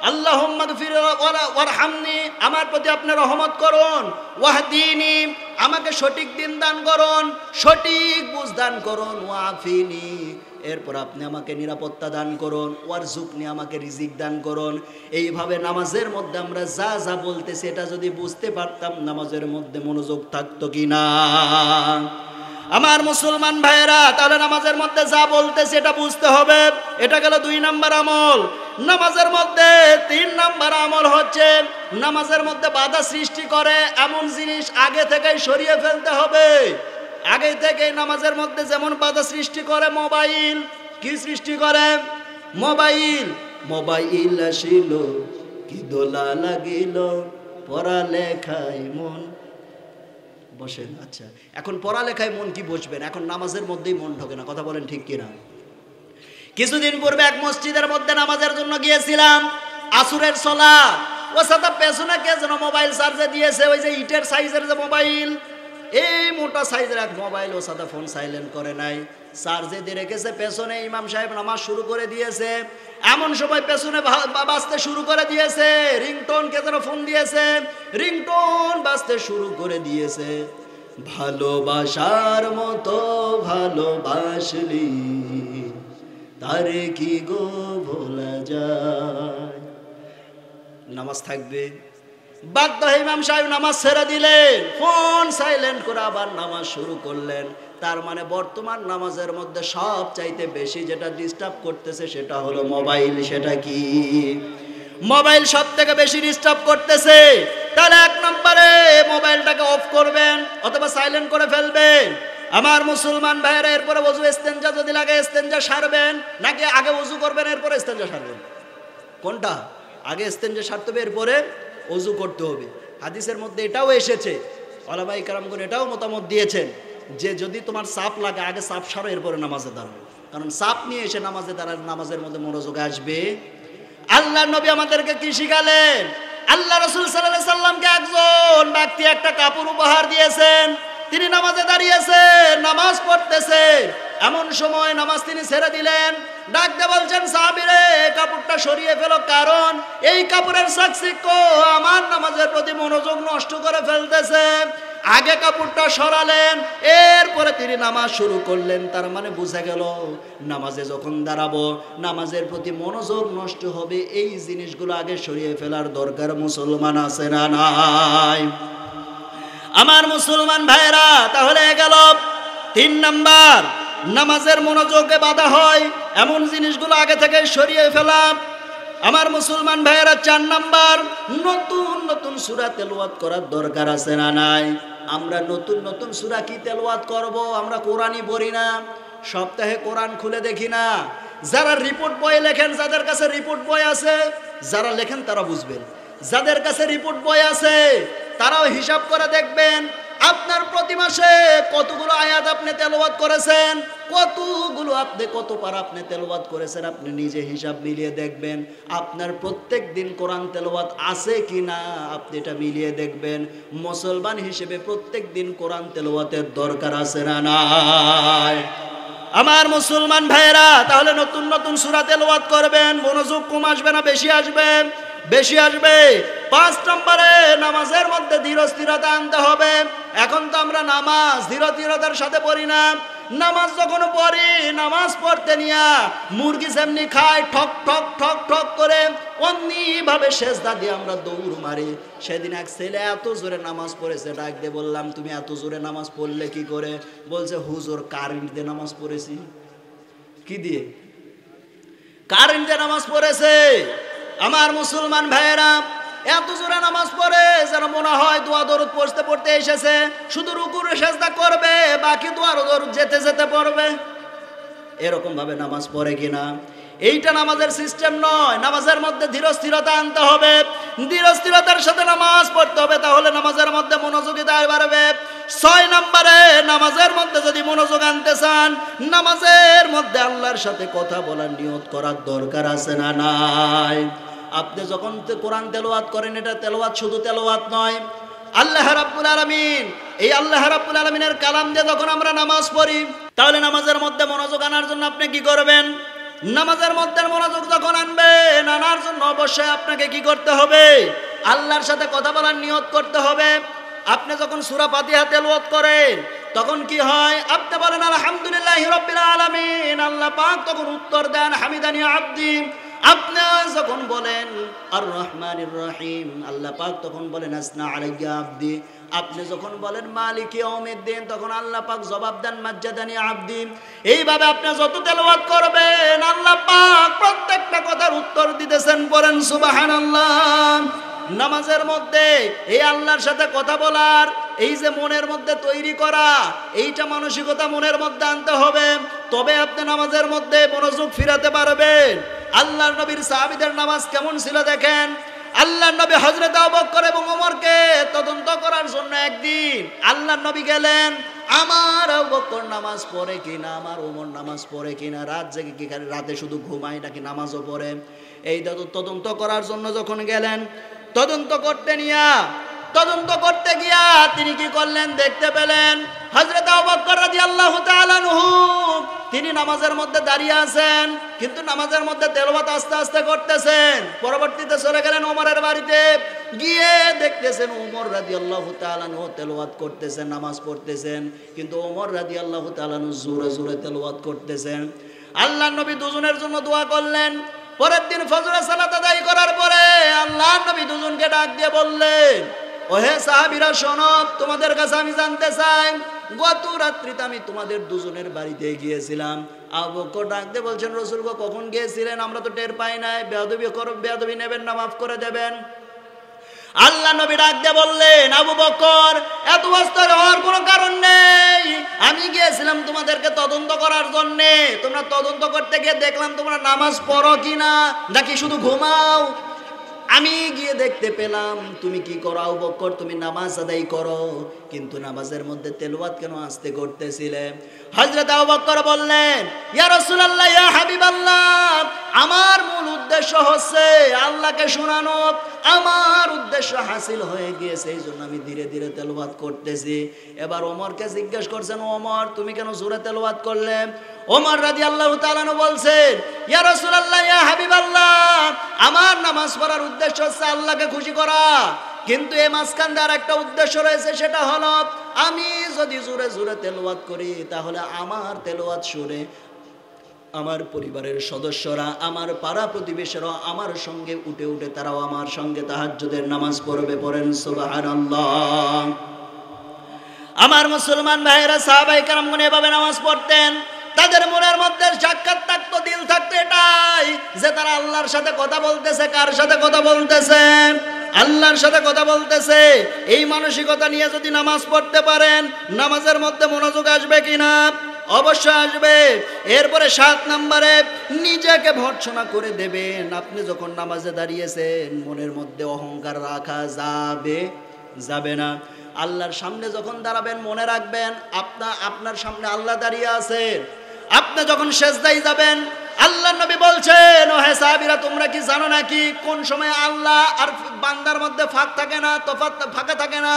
আল্লাহুম্মা গফির ওয়ারহামনি, আমার প্রতি আপনি রহমত করুন, ওয়াহদিনি, আমাকে সঠিক দিন দান করুন, সঠিক বুঝ দান করুন, ওয়াফিনি, এরপর আপনি আমাকে নিরাপত্তা দান করুন, ওয়ারযুকনি, আমাকে রিজিক দান করুন। এইভাবে নামাজের মধ্যে আমরা যা যা বলতেছি এটা যদি বুঝতে পারতাম, নামাজের মধ্যে মনোযোগ থাকতো কিনা? আমার মুসলমান ভাইয়েরা, তাহলে নামাজের মধ্যে যা বলতেছে এটা বুঝতে হবে। এটা গেল 2 নাম্বার আমল। নামাজের মধ্যে 3 নাম্বার আমল হচ্ছে নামাজের মধ্যে বাধা সৃষ্টি করে এমন জিনিস আগে থেকেই সরিয়ে ফেলতে হবে। আগে থেকে নামাজের মধ্যে যেমন বাধা সৃষ্টি করে মোবাইল, কি সৃষ্টি করে? মোবাইল। মোবাইল আসিল কি দোলা লাগিল, পড়ালেখায় মন বসেন। আচ্ছা, এখন পড়ালেখায় মন কি বসবেন, এখন নামাজের মধ্যেই মন ঢোকে না, কথা বলেন ঠিক কিনা? কিছুদিন পূর্বে এক মসজিদের মধ্যে নামাজের জন্য গিয়েছিলাম, আসরের সালাত, ও সাথে পেছনে কে যেন মোবাইল চার্জে দিয়েছে, ওই যে ইটের সাইজের যে মোবাইল, এই মোটা সাইজের এক মোবাইল, ও সাথে ফোন সাইলেন্ট করে নাই, চার্জে দিয়ে রেখেছে পেছনে। ইমাম সাহেব নামাজ শুরু করে দিয়েছে, এমন সময় পেছনে বাজতে শুরু করে দিয়েছে, রিংটোন কে যেন ফোন দিয়েছে, রিংটোন বাজতে শুরু করে দিয়েছে, ভালোবাসার মতো ভালোবাসলি তারে কি গো ভোলা যায়। নামাজ থাকবে, বাধ্য হয়ে ইমাম সাহেব নামাজ ছেড়ে দিলেন, ফোন সাইলেন্ট করে আবার নামাজ শুরু করলেন। তার মানে বর্তমান নামাজের মধ্যে সব চাইতে বেশি যেটা ডিস্টার্ব করতেছে সেটা হলো মোবাইল। সেটা কি? মোবাইল সব থেকে বেশি ডিস্টার্ব করতেছে। তাহলে 1 নম্বরে মোবাইলটাকে অফ করবেন অথবা সাইলেন্ট করে ফেলবেন। আমার মুসলমান ভাইয়েরা, এরপরে ওযু ইস্তেনজা যদি লাগে ইস্তেনজা সারবেন, নাকি আগে ওযু করবেন এরপরে ইস্তেনজা সারবেন? কোনটা? আগে ইস্তেনজা সারতে হবে, এরপরে ওযু করতে হবে। হাদিসের মধ্যে এটাও এসেছে, ওলামায়ে কেরামগণ এটাও মতামত দিয়েছেন যে যদি তোমার চাপ লাগে আগে চাপ সারো, এরপরে নামাজে দাঁড়াবে, কারণ চাপ নিয়ে এসে নামাজে দাঁড়ালে নামাজের মধ্যে মনোযোগ আসবে। আল্লাহ নবী আমাদেরকে কি শিখালেন? আল্লাহ রাসূল সাল্লাল্লাহু আলাইহি সাল্লামকে একজন ব্যক্তি একটা কাপড় উপহার দিয়েছেন, তিনি নামাজে দাঁড়িয়েছেন, নামাজ পড়তেছে, এমন সময় নামাজ তিনি ছেড়ে দিলেন, ডাক দিয়ে বলছেন সাহাবীরে কাপড়টা সরিয়ে ফেলো, কারণ এই কাপড়ের চাকচিক্য আমার নামাজের প্রতি মনোযোগ নষ্ট করে ফেলতেছে। আগে কাপড়টা সরালেন, এরপরে তিনি নামাজ শুরু করলেন। তার মানে বোঝা গেল নামাজে যখন দাঁড়াবো নামাজের প্রতি মনোযোগ নষ্ট হবে, এই জিনিসগুলো আগে সরিয়ে ফেলার দরকার মুসলমান আছে না নাই? আমার মুসলমান ভাইরা, তাহলে গেল 3 নাম্বার, নামাজের মনোযোগে বাধা হয় এমন জিনিসগুলো আগে থেকে সরিয়ে ফেলা। আমার মুসলমান ভাইয়েরা, 4 নাম্বার, নতুন নতুন সূরা তেলাওয়াত করার দরকার আছে না নাই? আমরা নতুন নতুন সূরা কি তেলাওয়াত করব? আমরা কোরআনই পড়ি না, সপ্তাহে কোরআন খুলে দেখি না। যারা রিপোর্ট বই লেখেন, যাদের কাছে রিপোর্ট বই আছে, যারা লেখেন তারা বুঝবেন। যাদের কাছে রিপোর্ট বই আছে তারাও হিসাব করে দেখবেন আপনার প্রতি মাসে কতগুলো আয়াত আপনি তেলাওয়াত করেছেন, কত পারা আপনি তেলাওয়াত করেছেন। আপনি নিজে হিসাব মিলিয়ে দেখবেন আপনার প্রত্যেক দিন কোরআন তেলাওয়াত আছে কিনা, আপনি এটা মিলিয়ে দেখবেন। মুসলমান হিসেবে প্রত্যেক দিন কোরআন তেলাওয়াতের দরকার আছে না নাই? আমার মুসলমান ভাইয়েরা, তাহলে নতুন নতুন সূরা তেলাওয়াত করবেন। মনোযোগ কম আসবে না বেশি আসবে? বেশি আসবে। 5 নম্বরে নামাজের মধ্যে ধীরস্থিরতা আনতে হবে। এখন তো আমরা নামাজ ধীরস্থিরতার সাথে পড়ি না। নামাজ যখন পড়ি, নামাজ পড়তে নিয়া মুরগি যেমনি খায় ঠক ঠক ঠক ঠক করে, অমনি ভাবে সেজদা দিয়ে আমরা দৌড় মারি। সেদিন এক ছেলে এত জোরে নামাজ পড়েছে, ডাক দিয়ে বললাম তুমি এত জোরে নামাজ পড়লে কি করে? বলছে হুজুর কারেন্ট দিয়ে নামাজ পড়েছি। কি দিয়ে? কারেন্ট দিয়ে নামাজ পড়েছে। আমার মুসলমান ভাইয়েরা, এত জোরে নামাজ পড়ে যেন মনে হয় দোয়া দরুদ পড়তে পড়তে এসেছে, শুধু রুকুরে সেজদা করবে, বাকি দোয়া দরুদ যেতে যেতে পড়বে। এরকম ভাবে নামাজ পড়ে কিনা? এইটা নামাজের সিস্টেম নয়। নামাজের মধ্যে ধীরস্থিরতা আনতে হবে, ধীরস্থিরতার সাথে নামাজ পড়তে হবে, তাহলে নামাজের মধ্যে মনোযোগিতা বাড়বে। 6 নম্বরে নামাজের মধ্যে যদি মনোযোগ আনতে চান, নামাজের মধ্যে আল্লাহর সাথে কথা বলার নিয়ত করার দরকার আছে না নাই? আপনি যখন কোরআন তেলাওয়াত করেন, এটা তেলাওয়াত শুধু তেলাওয়াত নয়, আল্লাহ রাব্বুল আলামিন, এই আল্লাহ রাব্বুল আলামিনের কালাম দিয়ে যখন আমরা নামাজ পড়ি, তাহলে নামাজের মধ্যে মনোযোগ আনার জন্য আপনি কি করবেন? নামাজের মধ্যে মনোযোগ যখন আনবেন, আনার জন্য অবশ্যই আপনাকে কি করতে হবে? আল্লাহর সাথে কথা বলার নিয়ত করতে হবে। আপনি যখন সূরা ফাতিহা তেলাওয়াত করেন, তখন কি হয়? আপনি বলেন আলহামদুলিল্লাহি রাব্বিল আলামিন, আল্লাহ পাক তখন উত্তর দেন হামিদানি আব্দি। আপনি যখন বলেন আর রহমানির রহিম, আল্লাহ পাক তখন বলেন আসনা আলাইয়া আব্দি। আপনি যখন বলেন মালিকি ইয়াউমিদ্দিন, তখন আল্লাহ পাক জবাব দেন মাজ্জাদানি আব্দি। এইভাবে আপনি যত তেলাওয়াত করবেন, আল্লাহ পাক প্রত্যেকটা কথার উত্তর দিতেছেন। পড়েন সুবহানাল্লাহ। নামাজের মধ্যে এই আল্লাহর সাথে কথা বলার, এই যে মনের মধ্যে তৈরি করা, এইটা মানসিকতা মনের মধ্যে আনতে হবে, তবে আপনি নামাজের মধ্যে মনোযোগ ফিরাতে পারবেন। আল্লাহর নবীর সাহাবীদের নামাজ কেমন ছিল দেখেন। আল্লাহর নবী হযরত আবু বকর এবং ওমরকে তদন্ত করার জন্য একদিন আল্লাহর নবী গেলেন। আমার আবু বকর নামাজ পড়ে কিনা, আমার ওমর নামাজ পড়ে কিনা, রাত জেগে কি রাতে শুধু ঘুমায় নাকি নামাজও পড়ে, এই তদন্ত করার জন্য যখন গেলেন, তদন্ত করতে গিয়া তিনি কি করলেন? দেখতে পেলেন হযরত আবু বকর রাদিয়াল্লাহু তাআলা আনহু তিনি নামাজের মধ্যে দাঁড়িয়ে আছেন, কিন্তু নামাজের মধ্যে তেলাওয়াত আস্তে আস্তে করতেছেন। পরবর্তীতে চলে গেলেন ওমরের বাড়িতে, গিয়ে দেখতেছেন ওমর রাদিয়াল্লাহু তাআলা আনহু তেলাওয়াত করতেছেন, নামাজ পড়তেছেন, কিন্তু ওমর রাদিয়াল্লাহু তাআলা আনহু জোরে জোরে তেলাওয়াত করতেছেন। আল্লাহর নবী দুজনের জন্য দোয়া করলেন। পরের দিন ফজরের সালাত আদায় করার পরে আল্লাহর নবী দুজনকে ডাক দিয়ে বললেন, ওহে সাহাবীরা শোনো, তোমাদের কাছে আমি জানতে চাই, গত রাত্রিতে আমি তোমাদের দুজনের বাড়িতে গিয়েছিলাম। আবু বকর ডাক দিয়ে বলছেন, রাসূল গো কখন গিয়েছিলেন? আমরা তো টের পাই নাই। বেয়াদবি নেবেন না, মাফ করে দেবেন। আল্লাহ নবী ডাক দিয়ে বললেন, আবু বকর এত অস্থির হওয়ার কোনো কারণ নেই। আমি গিয়েছিলাম তোমাদেরকে তদন্ত করার জন্য। তোমরা তদন্ত করতে গিয়ে দেখলাম তোমরা নামাজ পড়ো কিনা, নাকি শুধু ঘুমাও। আমি গিয়ে দেখতে পেলাম তুমি কি করো আবু বকর, তুমি নামাজ আদায় করো, কিন্তু নামাজের মধ্যে তেলাওয়াত কেন আস্তে করতেছিলে? হযরত আবু বকর বললেন, ইয়া রাসূলুল্লাহ, ইয়া হাবিবাল্লাহ, আমার মূল উদ্দেশ্য হচ্ছে আল্লাহকে শোনানো। আমার উদ্দেশ্য হাসিল হয়ে গিয়েছে, এই জন্য আমি ধীরে ধীরে তেলাওয়াত করতেছি। এবার ওমরকে জিজ্ঞেস করছেন, ওমর তুমি কেন জোরে তেলাওয়াত করলে? ওমর রাদিয়াল্লাহু তাআলা আনহু বলছেন, ইয়া রাসূলুল্লাহ, ইয়া হাবিবাল্লাহ, আমার নামাজ পড়ার উদ্দেশ্য হচ্ছে আল্লাহকে খুশি করা, কিন্তু এই মাঝখান দিয়ে একটা উদ্দেশ্য রয়েছে, সেটা হলো আমি যদি জোরে জোরে তেলাওয়াত করি, তাহলে আমার তেলাওয়াত শুনে আমার পরিবারের সদস্যরা, আমার পাড়া প্রতিবেশীরা আমার সঙ্গে উঠে উঠে তারাও আমার সঙ্গে তাহাজ্জুদের নামাজ পড়বে। পড়েন সুবহানাল্লাহ। আমার মুসলমান ভাইয়েরা, সাহাবায়ে কেরামগণ এভাবে নামাজ পড়তেন। তাদের মনের মধ্যে সাক্ষাৎ থাকতো, দিল থাকতো এটাই যে তারা আল্লাহর সাথে কথা বলতেছে। কার সাথে কথা বলতেছে? আল্লাহর সাথে কথা বলতেছে। এই মানসিকতা নিয়ে যদি নামাজ পড়তে পারেন, নামাজের মধ্যে মনোযোগ আসবে কিনা? অবশ্যই আসবে। এরপরে 7 নম্বরে নিজেকে ভর্ৎসনা করে দেবেন। আপনি যখন নামাজে দাঁড়িয়েছেন, মনের মধ্যে অহংকার রাখা যাবে না। আল্লাহর সামনে যখন দাঁড়াবেন, মনে রাখবেন আপনার সামনে আল্লাহ দাঁড়িয়ে আছেন। আপনি যখন সেজদায় যাবেন, আল্লাহ নবী বলছেন, ও হে সাহাবীরা, তোমরা কি জানো নাকি কোন সময় আল্লাহ আর বান্দার মধ্যে ফাঁকা থাকে না?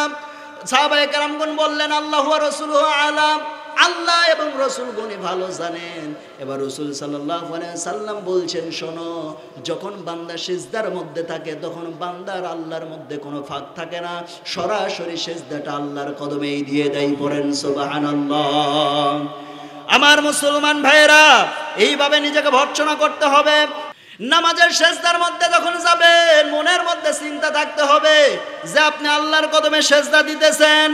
সাহাবায়ে কেরামগণ বললেন, আল্লাহু ওয়া রাসূলুহু আলাম, আল্লাহ এবং রাসূলগণ ভালো জানেন। এবার রাসূল সাল্লাল্লাহু আলাইহি সাল্লাম বলছেন, শোনো, যখন বান্দা সিজদার মধ্যে থাকে, তখন বান্দার আল্লাহর মধ্যে কোনো ফাঁক থাকে না, সরাসরি সিজদাটা আল্লাহর কদমেই দিয়ে দেয়। পড়েন সুবহানাল্লাহ। আমার মুসলমান ভাইরা, এইভাবে নিজেকে ভর্ৎসনা করতে হবে। নামাজের সিজদার মধ্যে যখন যাবেন, মনের মধ্যে চিন্তা থাকতে হবে যে আপনি আল্লাহর কদমে সিজদা দিতেছেন।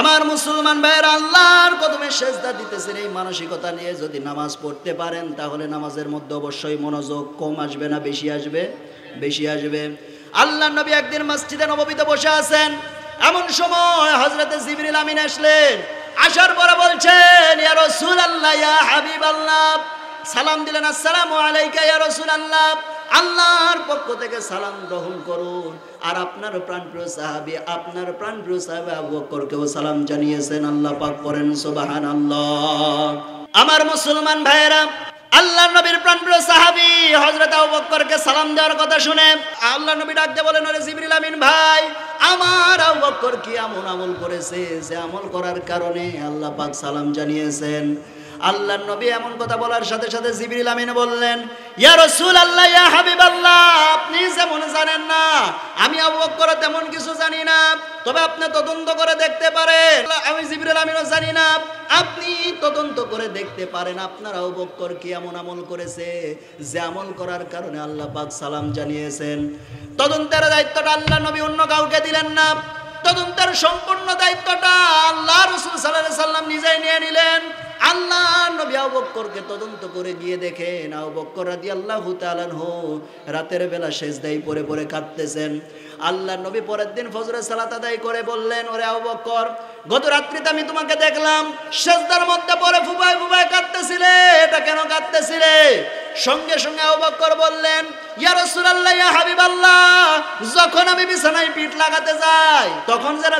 আমার মুসলমান ভাইরা, আল্লাহর কদমে সিজদা দিতেছেন, এই মানসিকতা নিয়ে যদি নামাজ পড়তে পারেন, তাহলে নামাজের মধ্যে অবশ্যই মনোযোগ কম আসবে না, বেশি আসবে। আল্লাহর নবী একদিন মসজিদে নববীতে বসে আছেন। এমন সময় হযরতে জিবরিল আমিন আসলেন। আসার পরে বলছেন, ইয়া রাসূলুল্লাহ, ইয়া হাবিবাল্লাহ, সালাম দিলেন, আসসালামু আলাইকা ইয়া রাসূলুল্লাহ, আল্লাহর পক্ষ থেকে সালাম গ্রহণ করুন। আর আপনার প্রাণপ্রিয় সাহাবী আবু বকরকেও সালাম জানিয়েছেন। আল্লাহ পাক করেন সুবহানাল্লাহ। আমার মুসলমান ভাইয়েরা, আল্লাহর নবীর প্রাণপ্রিয় সাহাবী হযরত আবু বকরকে সালাম দেওয়ার কথা শুনে আল্লাহর নবী ডাকতে বলেন, ওরে জিবরিল আমিন ভাই, আমার আবু বকর কি এমন আমল করেছে যে আমল করার কারণে আল্লাহ পাক সালাম জানিয়েছেন? আল্লাহর নবী এমন কথা বলার সাথে সাথে জিবরিল আমিন বললেন, ইয়া রাসূলুল্লাহ, ইয়া হাবিবাল্লাহ, আপনি যেমন জানেন না, আমি আবু বকর তেমন কিছু জানি না, তবে আপনি তদন্ত করে দেখতে পারেন। আমি জিবরিল আমিনও জানি না, আপনি তদন্ত করে দেখতে পারেন আপনার আবু বকর কি এমন আমল করেছে যে আমল করার কারণে আল্লাহ পাক সালাম জানিয়েছেন। তদন্তের দায়িত্বটা আল্লাহ নবী অন্য কাউকে দিলেন না। তদন্তের সম্পূর্ণ দায়িত্বটা আল্লাহ রাসূল সাল্লাল্লাহু আলাইহি সাল্লাম নিজেই নিয়ে নিলেন। আল্লাহ নবী আবু বকরকে তদন্ত করে গিয়ে দেখেন, আবু বকর রাদিয়াল্লাহু তাআলা আনহু রাতের বেলা সিজদায় পড়ে পড়ে কাঁদতেছেন। আল্লাহ নবী পরের দিন ফজরের সালাত আদায় করে বললেন, ওরে আবু বকর, গত রাত্রিতে আমি তোমাকে দেখলাম সিজদার মধ্যে পড়ে ফুবায় কাঁদতেছিলে, এটা কেন কাঁদতেছিলে? সঙ্গে সঙ্গে আবু বকর বললেন, ইয়া রাসূলুল্লাহ, ইয়া হাবিবাল্লাহ, যখন আমি বিছানায় পিঠ লাগাতে যাই, তখন যেন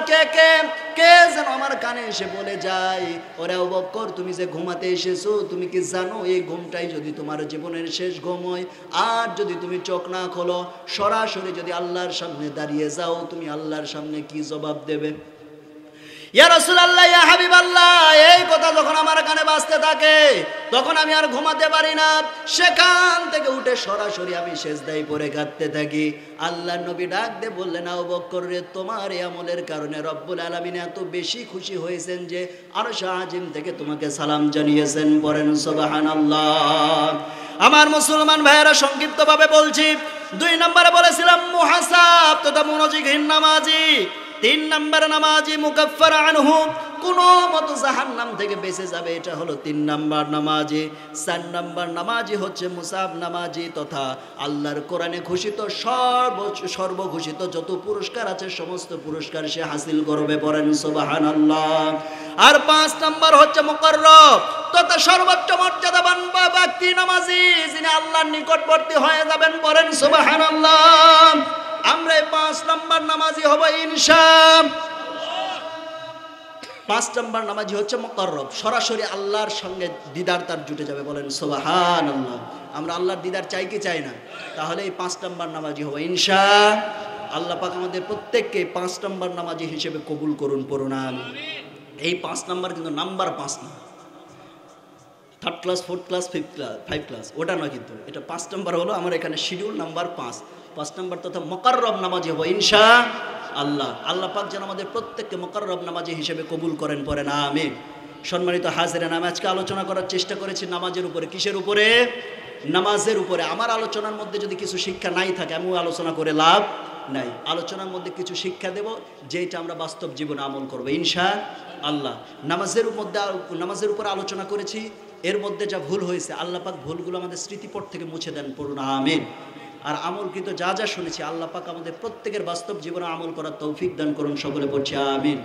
কে যেন আমার কানে এসে বলে যায়, ওরে আবু বকর, তুমি যে ঘুমাতে এসেছো, তুমি কি জানো এই ঘুমটাই যদি তোমার জীবনের শেষ ঘুম হয়, আর যদি তুমি চোখ না খোলো, সরাসরি যদি আল্লাহর সামনে দাঁড়িয়ে যাও, তুমি আল্লাহর সামনে কি জবাব দেবে? ইয়া রাসূলুল্লাহ, ইয়া হাবিবাল্লাহ, এই কথা যখন আমার কানে বাজতে থাকে, তখন আমি আর ঘুমাতে পারি না। সেখান থেকে উঠে সরাসরি আমি সিজদায় পড়ে কাঁদতে থাকি। আল্লাহর নবী ডাক দিয়ে বললেন, আবু বকর রে, তোমার এই আমলের কারণে রব্বুল আলামিন এত বেশি খুশি হয়েছেন যে আরশ আজিম থেকে তোমাকে সালাম জানিয়েছেন। পড়েন সুবহানাল্লাহ। আমার মুসলমান ভাইয়েরা, সংক্ষিপ্তভাবে বলছি। 2 নম্বরে বলেছিলাম মুহাসাব তথা মনোযোগহীন নামাজি। 3 নম্বর নামাজি মুকাফফার আনহু, কোন মত জাহান্নাম থেকে বেঁচে যাবে, এটা হলো 3 নম্বর নামাজি। 4 নম্বর নামাজি হচ্ছে মুসাব নামাজি তথা আল্লাহর কোরআনে ঘোষিত সর্বঘোষিত যত পুরস্কার আছে সমস্ত পুরস্কার সে হাসিল করবে। পড়েন সুবহানাল্লাহ। আর 5 নম্বর হচ্ছে মুকাররব তথা সর্বোচ্চ মর্যাদাবান ব্যক্তি নামাজি, যিনি আল্লাহর নিকটবর্তী হয়ে যাবেন। পড়েন সুবহানাল্লাহ। আমরা 5 নম্বর নামাজি হব ইনশাআল্লাহ। 5 নম্বর নামাজি হচ্ছে মুকাররব, সরাসরি আল্লাহর সঙ্গে দিদার তার জুটে যাবে। বলেন সুবহানাল্লাহ। আমরা আল্লাহর দিদার চাই কি চাই না? তাহলে এই 5 নম্বর নামাজি হব ইনশাআল্লাহ। আল্লাহ পাক আমাদের প্রত্যেককে 5 নম্বর নামাজি হিসেবে কবুল করুন, পড়ুন আমিন। এই 5 নম্বর কিন্তু নাম্বার 5 না, 3rd class 4th class 5th class ওটা নয়, কিন্তু এটা 5 নম্বর হলো আমার এখানে শিডিউল নাম্বার 5 নম্বর তথা মুকাররব নামাজি হবো ইনশাআল্লাহ। আল্লাহ পাক যেন আমাদের প্রত্যেককে মুকাররব নামাজি হিসেবে কবুল করেন। পড়েন আমিন। সম্মানিত হাজিরিন, আমি আজকে আলোচনা করার চেষ্টা করেছি নামাজের উপরে। কিসের উপরে? নামাজের উপরে। আমার আলোচনার মধ্যে যদি কিছু শিক্ষা নাই থাকে, আমিও আলোচনা করে লাভ নাই। আলোচনার মধ্যে কিছু শিক্ষা দেব, যেটা আমরা বাস্তব জীবনে আমল করবো ইনশাআল্লাহ। নামাজের উপরে আলোচনা করেছি, এর মধ্যে যা ভুল হয়েছে আল্লাহ পাক ভুলগুলো আমাদের স্মৃতিপট থেকে মুছে দেন। পড়ুন আমিন। আর আমলকৃত যা যা শুনেছি আল্লাহ পাক আমাদের প্রত্যেকের বাস্তব জীবনে আমল করার তৌফিক দান করুন, সকলে পড়ছি আমিন।